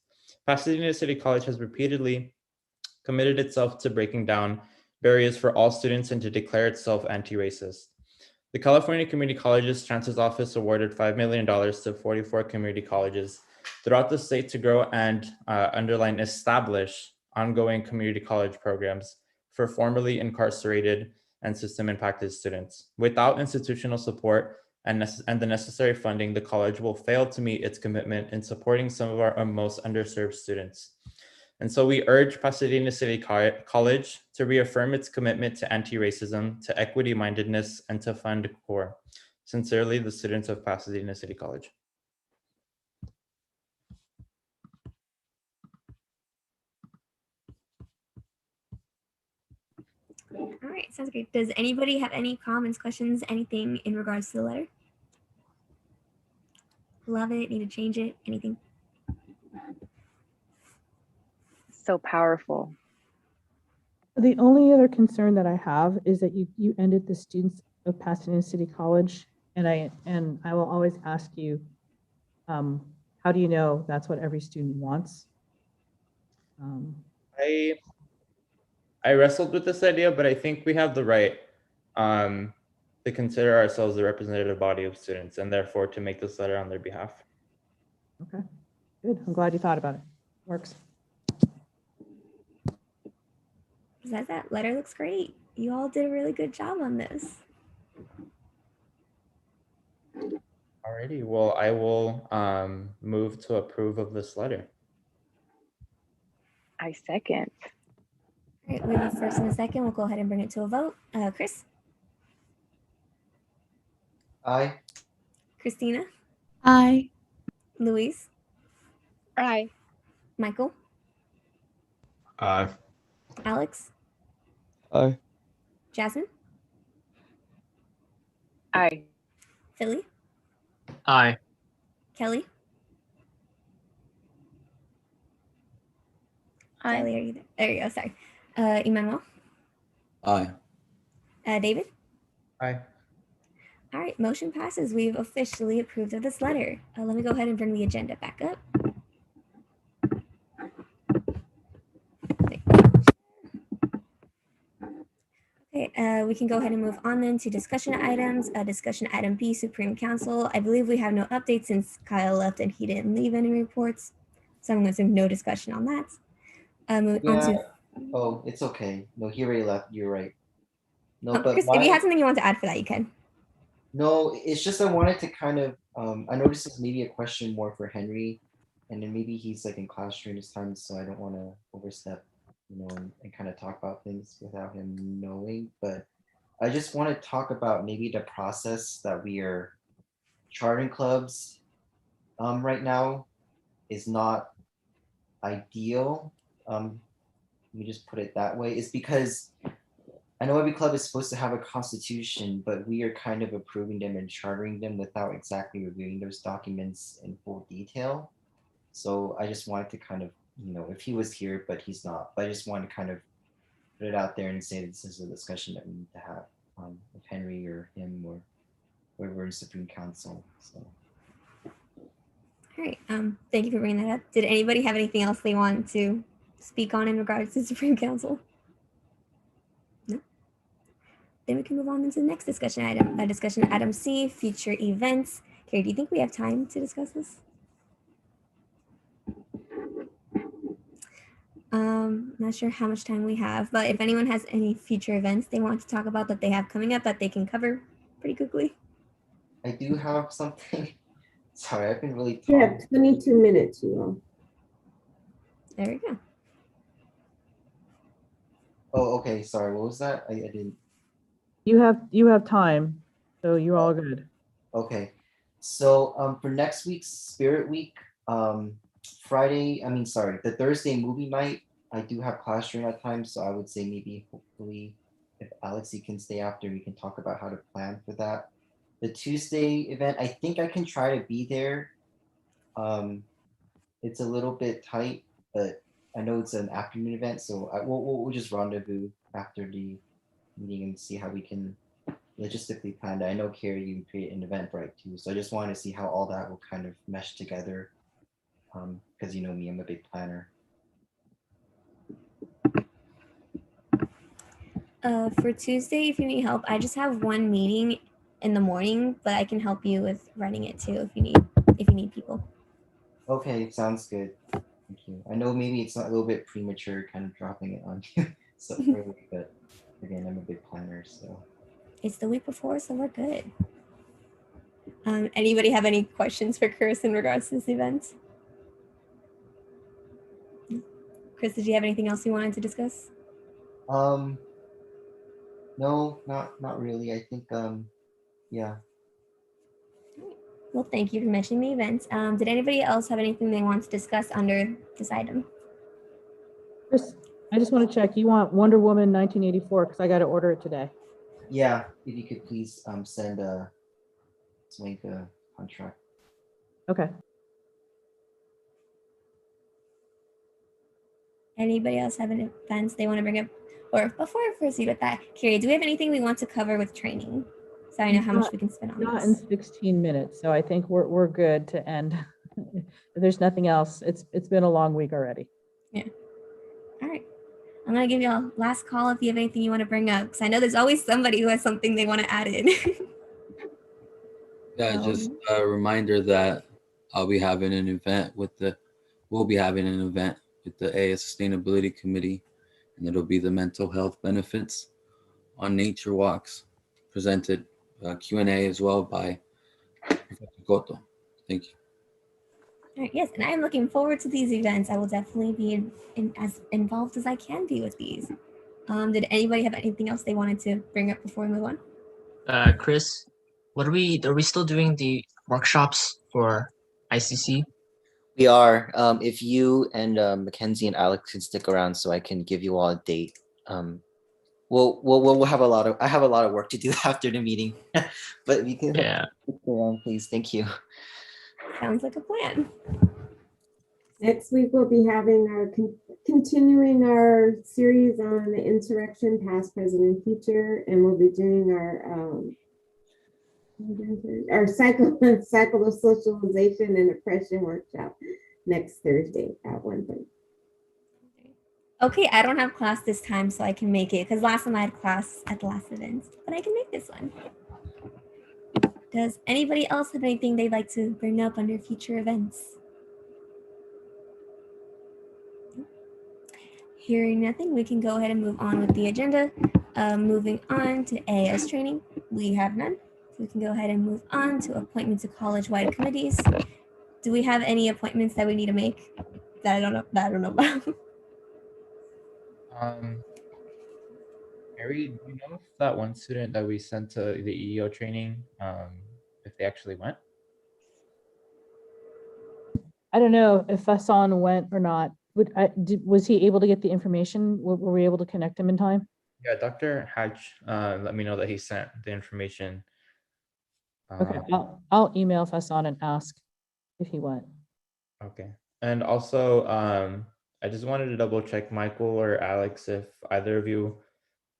Pasadena City College has repeatedly committed itself to breaking down barriers for all students and to declare itself anti-racist. The California Community Colleges Chancellor's Office awarded $5 million to 44 community colleges throughout the state to grow and establish ongoing community college programs for formerly incarcerated and system impacted students. Without institutional support and the necessary funding, the college will fail to meet its commitment in supporting some of our most underserved students. And so we urge Pasadena City College to reaffirm its commitment to anti-racism, to equity-mindedness, and to fund CORE. Sincerely, the students of Pasadena City College. All right, sounds great. Does anybody have any comments, questions, anything in regards to the letter? Love it, need to change it, anything? So powerful. The only other concern that I have is that you ended the students of Pasadena City College, and I will always ask you, how do you know that's what every student wants? I wrestled with this idea, but I think we have the right to consider ourselves the representative body of students and therefore to make this letter on their behalf. Okay, good. I'm glad you thought about it. Works. That letter looks great. You all did a really good job on this. Alrighty, well, I will move to approve of this letter. I second. All right, we have a first and a second. We'll go ahead and bring it to a vote. Chris? Aye. Christina? Aye. Louise? Aye. Michael? Aye. Alex? Aye. Jasmine? Aye. Philly? Aye. Kelly? Aye. Kelly, are you there? There you go, sorry. Emmanuel? Aye. David? Aye. All right, motion passes. We've officially approved of this letter. Let me go ahead and bring the agenda back up. Okay, we can go ahead and move on then to discussion items. Discussion item B, Supreme Council. I believe we have no updates since Kyle left and he didn't leave any reports. So I'm going to assume no discussion on that. Moving on to. Oh, it's okay. No, he already left. You're right. No, but Chris, if you have something you want to add for that, you can. No, it's just I wanted to kind of I noticed this maybe a question more for Henry, and then maybe he's like in class during this time, so I don't want to overstep, and kind of talk about things without him knowing. But I just want to talk about maybe the process that we are charting clubs right now is not ideal. Let me just put it that way. It's because I know every club is supposed to have a constitution, but we are kind of approving them and chartering them without exactly reviewing those documents in full detail. So I just wanted to kind of, if he was here, but he's not, but I just wanted to kind of put it out there and say this is a discussion that we need to have with Henry or him or whoever in Supreme Council. So. All right, thank you for bringing that up. Did anybody have anything else they want to speak on in regards to Supreme Council? No? Then we can move on into the next discussion item. Discussion item C, future events. Carrie, do you think we have time to discuss this? Not sure how much time we have, but if anyone has any future events they want to talk about that they have coming up that they can cover pretty quickly. I do have something. Sorry, I've been really You have 22 minutes, you all. There we go. Oh, okay. Sorry, what was that? I didn't. You have time, so you're all good. Okay. So for next week's Spirit Week, the Thursday movie night, I do have class during that time, so I would say maybe hopefully if Alex, you can stay after, we can talk about how to plan for that. The Tuesday event, I think I can try to be there. It's a little bit tight but I know it's an afternoon event, so we'll just rendezvous after the meeting and see how we can logistically plan that. I know, Carrie, you create an Eventbrite too, so I just wanted to see how all that will kind of mesh together. Because you know me, I'm a big planner. For Tuesday, if you need help, I just have one meeting in the morning, but I can help you with running it too if you need people. Okay, sounds good. Thank you. I know maybe it's not a little bit premature kind of dropping it on you so early, but again, I'm a big planner, so. It's the week before, so we're good. Anybody have any questions for Chris in regards to this event? Chris, did you have anything else you wanted to discuss? No, not really. I think yeah. Well, thank you for mentioning the event. Did anybody else have anything they want to discuss under this item? Chris, I just want to check. You want Wonder Woman 1984 because I got to order it today. Yeah, if you could please send a link a contract. Okay. Anybody else have any events they want to bring up? Or before I proceed with that, Carrie, do we have anything we want to cover with training? So I know how much we can spend on Not this. in 16 minutes, so I think we're good to end. If there's nothing else, it's been a long week already. Yeah. All right. I'm gonna give y'all last call if you have anything you want to bring up, because I know there's always somebody who has something they want to add in. Yeah, just a reminder that we'll be having an event with the AA Sustainability Committee, and it'll be the mental health benefits on nature walks, presented Q&A as well by Professor Cotto. Thank you. All right, yes, and I am looking forward to these events. I will definitely be as involved as I can be with these. Did anybody have anything else they wanted to bring up before we move on? Chris, are we still doing the workshops for ICC? We are. If you and Mackenzie and Alex can stick around, so I can give you all a date. We'll have a lot of. I have a lot of work to do after the meeting, but you can stick around, please. Thank you. Sounds like a plan. Next week, we'll be having our continuing our series on the insurrection, past, present, and future, and we'll be doing our cycle of socialization and oppression workshop next Thursday at 1:30. Okay, I don't have class this time, so I can make it, because last time I had class at the last event, but I can make this one. Does anybody else have anything they'd like to bring up under future events? Hearing nothing, we can go ahead and move on with the agenda. Moving on to AS training, we have none. So we can go ahead and move on to appointments to college-wide committees. Do we have any appointments that we need to make that I don't know about? Mary, do you know if that one student that we sent to the EEO training, if they actually went? I don't know if Fasson went or not. Was he able to get the information? Were we able to connect him in time? Yeah, Dr. Hatch let me know that he sent the information. Okay, I'll email Fasson and ask if he went. Okay. And also, I just wanted to double check, Michael or Alex, if either of you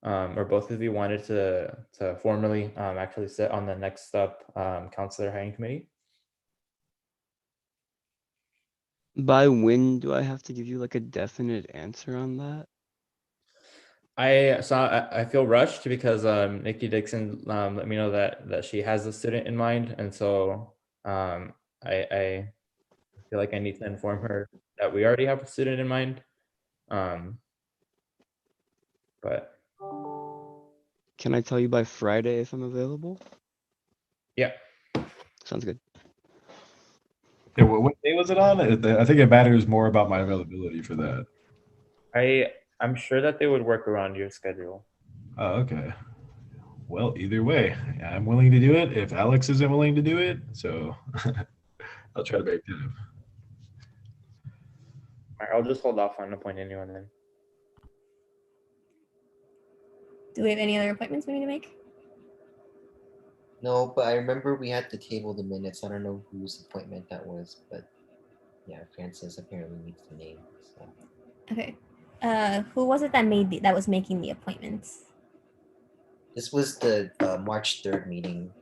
or both of you wanted to formally actually sit on the next step counselor hiring committee. By when do I have to give you like a definite answer on that? I feel rushed because Nikki Dixon let me know that she has a student in mind, and so I feel like I need to inform her that we already have a student in mind. But can I tell you by Friday if I'm available? Yeah. Sounds good. Yeah, what day was it on? I think it matters more about my availability for that. I'm sure that they would work around your schedule. Oh, okay. Well, either way, I'm willing to do it if Alex isn't willing to do it. So I'll try to make time. All right, I'll just hold off on appointing anyone then. Do we have any other appointments we need to make? No, but I remember we had to table the minutes. I don't know whose appointment that was, but yeah, Francis apparently needs the name. So. Okay. Who was it that was making the appointments? This was the March 3rd meeting.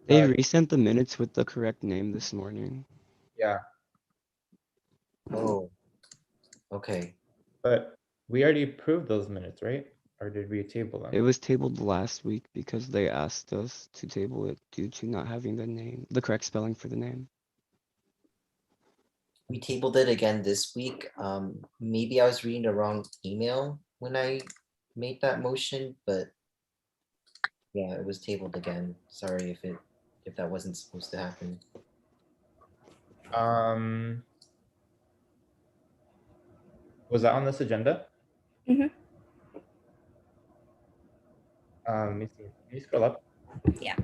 They resent the minutes with the correct name this morning. Yeah, Oh, okay. but we already approved those minutes, right? Or did we table them? It was tabled last week because they asked us to table it due to not having the correct spelling for the name. We tabled it again this week. Maybe I was reading the wrong email when I made that motion, but yeah, it was tabled again. Sorry if that wasn't supposed to happen. Was that on this agenda? Mm-hmm. Let me see. Can you scroll up? Yeah.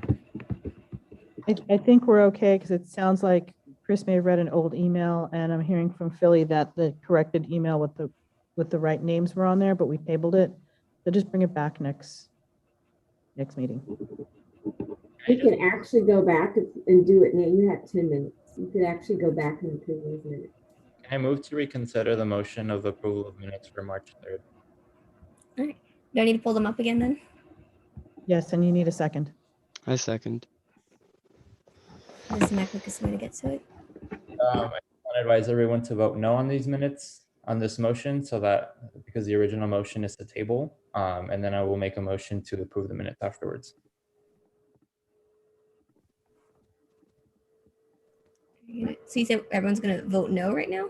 I think we're okay because it sounds like Chris may have read an old email, and I'm hearing from Philly that the corrected email with the right names were on there, but we tabled it. So just bring it back next meeting. You can actually go back and do it now. You have 10 minutes. You could actually go back and approve those minutes. Can I move to reconsider the motion of approval of minutes for March 3rd? All right. Do I need to pull them up again then? Yes, and you need a second. I second. This is my quickest way to get to it. I want to advise everyone to vote no on these minutes on this motion, so that because the original motion is to table, and then I will make a motion to approve the minutes afterwards. So you said everyone's gonna vote no right now?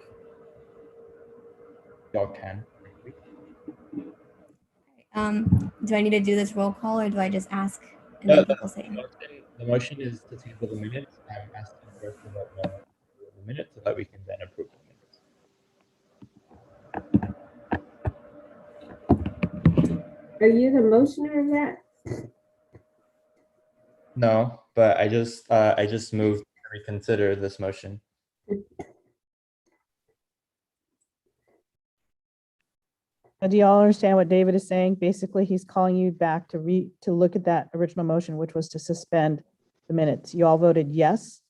Y'all can. Do I need to do this roll call or do I just ask and No, then people say? The motion is to table the minutes. I'm asking for us to vote no on the minutes so that we can then approve the minutes. Are you the motioner of that? No, but I just moved to reconsider this motion. Do you all understand what David is saying? Basically, he's calling you back to look at that original motion, which was to suspend the minutes. You all voted yes.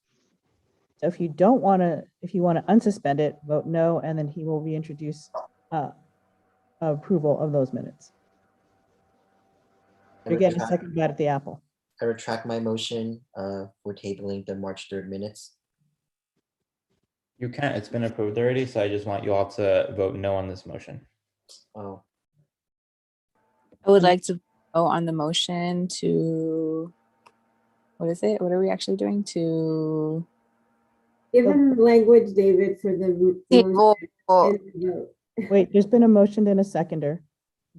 So if you want to unsuspend it, vote no, and then he will reintroduce approval of those minutes. You're getting a second bite at the apple. I retract my motion for tabling the March 3rd minutes. You can't. It's been approved already, so I just want you all to vote no on this motion. Oh. I would like to vote on the motion to, what is it? What are we actually doing? To give him language, David, for the table. Wait, there's been a motion and a seconder.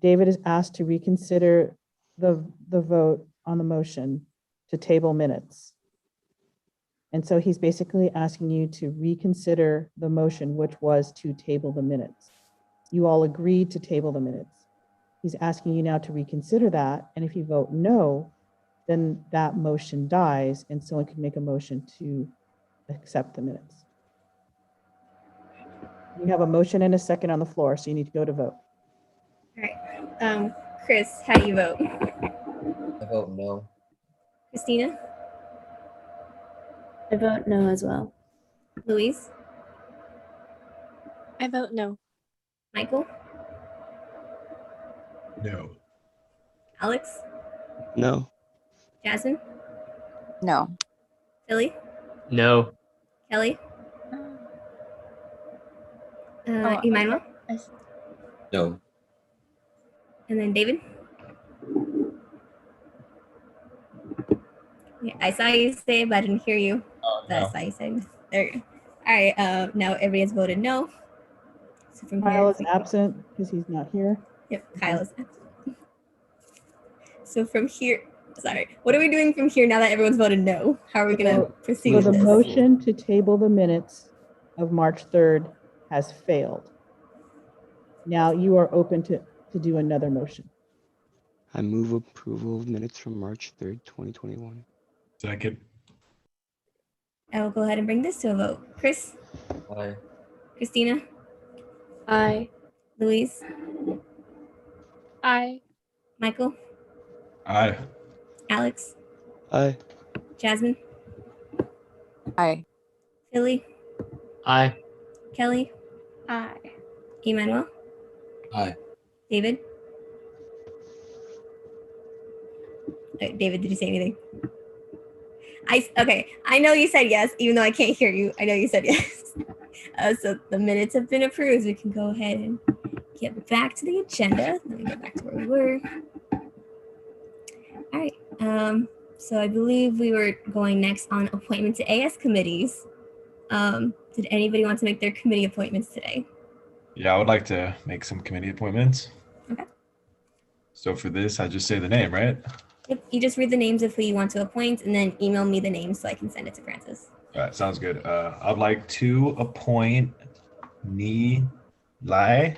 David is asked to reconsider the vote on the motion to table minutes. And so he's basically asking you to reconsider the motion, which was to table the minutes. You all agreed to table the minutes. He's asking you now to reconsider that. And if you vote no, then that motion dies and someone can make a motion to accept the minutes. You have a motion and a second on the floor, so you need to go to vote. All right. Chris, how do you vote? I vote no. Christina? I vote no as well. Louise? I vote no. Michael? No. Alex? No. Jasmine? No. Philly? No. Kelly? Emmanuel? No. And then David? Yeah, I saw you say, but I didn't hear you. That's how you said. There you go. All right. Now everybody has voted no. So from Kyle here, is absent because he's not here. Yep, Kyle is absent. So from here, sorry, what are we doing from here now that everyone's voted no? How are we going to proceed So with the this? motion to table the minutes of March 3rd has failed. Now you are open to do another motion. I move approval of minutes from March 3rd, 2021. Second. I will go ahead and bring this to a vote. Chris? Aye. Christina? Aye. Louise? Aye. Michael? Aye. Alex? Aye. Jasmine? Aye. Philly, Aye. Kelly, Aye. Emmanuel, Aye. David. David, did you say anything? Okay. I know you said yes, even though I can't hear you. I know you said yes. So the minutes have been approved. We can go ahead and get back to the agenda. Let me go back to where we were. All right. So I believe we were going next on appointment to AS committees. Did anybody want to make their committee appointments today? Yeah, I would like to make some committee appointments. Okay. So for this, I just say the name, right? Yep. You just read the names of who you want to appoint and then email me the names so I can send it to Francis. All right, sounds good. I'd like to appoint Ni Lai.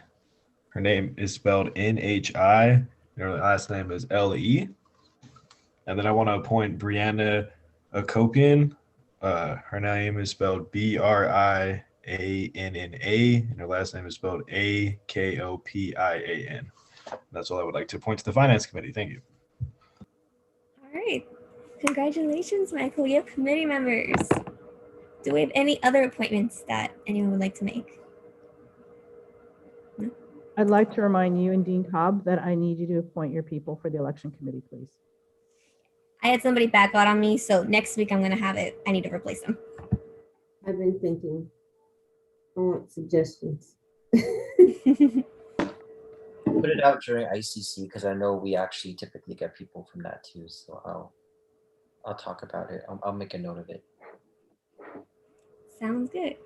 Her name is spelled Nhi. Her last name is Le. And then I want to appoint Brianna Akopian. Her name is spelled Brianna, and her last name is spelled Akopian. That's all I would like to appoint to the Finance Committee. Thank you. All right. Congratulations, Michael. We have committee members. Do we have any other appointments that anyone would like to make? No? I'd like to remind you and Dean Cobb that I need you to appoint your people for the election committee, please. I had somebody back out on me, so next week I'm going to have it. I need to replace them. I've been thinking. I want suggestions. Put it out during ICC because I know we actually typically get people from that too. So I'll talk about it. I'll make a note of it. Sounds good.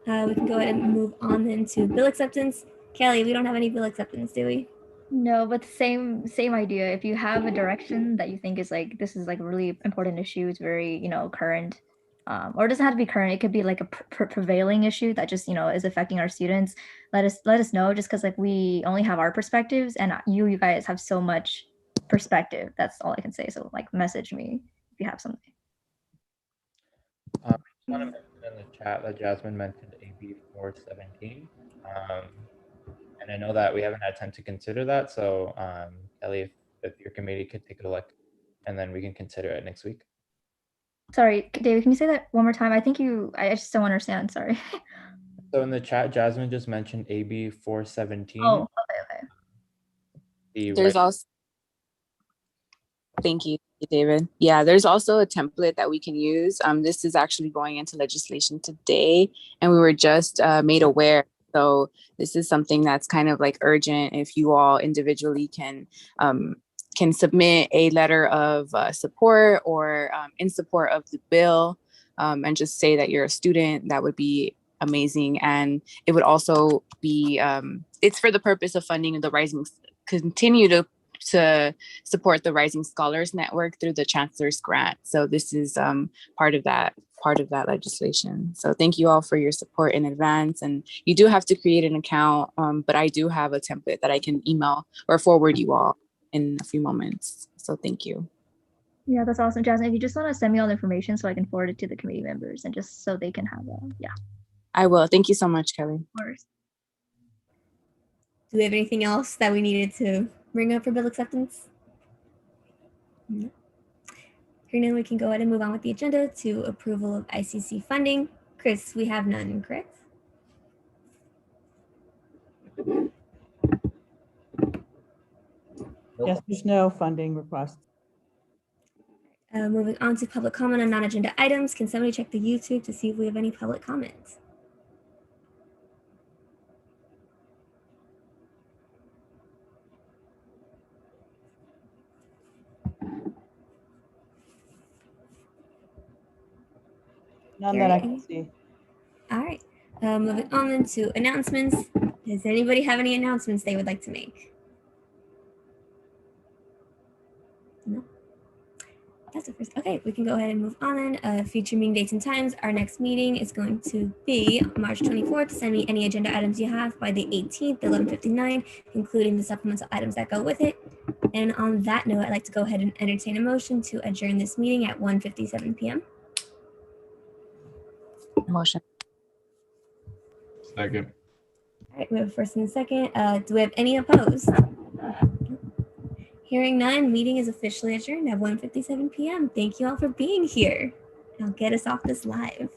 We can go ahead and move on then to bill acceptance. Kelly, we don't have any bill acceptance, do we? No, but same idea. If you have a direction that you think is like, this is like a really important issue, it's very, current, or it doesn't have to be current. It could be like a prevailing issue that just, is affecting our students. Let us know, just because like we only have our perspectives and you guys have so much perspective. That's all I can say. So like message me if you have something. I just want to mention in the chat that Jasmine mentioned AB 417. And I know that we haven't had time to consider that. So Ellie, if your committee could take a look and then we can consider it next week. Sorry, David, can you say that one more time? I just don't understand. Sorry. So in the chat, Jasmine just mentioned AB 417. Oh, okay. There's also, thank you, David. Yeah, there's also a template that we can use. This is actually going into legislation today, and we were just made aware. So this is something that's kind of like urgent. If you all individually can submit a letter of support or in support of the bill, and just say that you're a student, that would be amazing. And it would also be, it's for the purpose of funding the continue to support the Rising Scholars Network through the Chancellor's Grant. So this is part of that legislation. So thank you all for your support in advance. And you do have to create an account, but I do have a template that I can email or forward you all in a few moments. So thank you. Yeah, that's awesome, Jasmine. If you just want to send me all the information so I can forward it to the committee members and just so they can have yeah. I will. Thank you so much, Kelly. Of course. Do we have anything else that we needed to bring up for bill acceptance? No. Here now we can go ahead and move on with the agenda to approval of ICC funding. Chris, we have none, correct? Yes, there's no funding request. Moving on to public comment on non-agenda items. Can somebody check the YouTube to see if we have any public comments? None that I can see. All right. Moving on then to announcements. Does anybody have any announcements they would like to make? No. That's the first. Okay, we can go ahead and move on then. Future meeting dates and times. Our next meeting is going to be March 24th. Send me any agenda items you have by the 18th, 11:59, including the supplemental items that go with it. And on that note, I'd like to go ahead and entertain a motion to adjourn this meeting at 1:57 p.m. Motion. Second. All right, we have a first and a second. Do we have any opposed? Hearing none, meeting is officially adjourned at 1:57 p.m. Thank you all for being here. I'll get us off this live.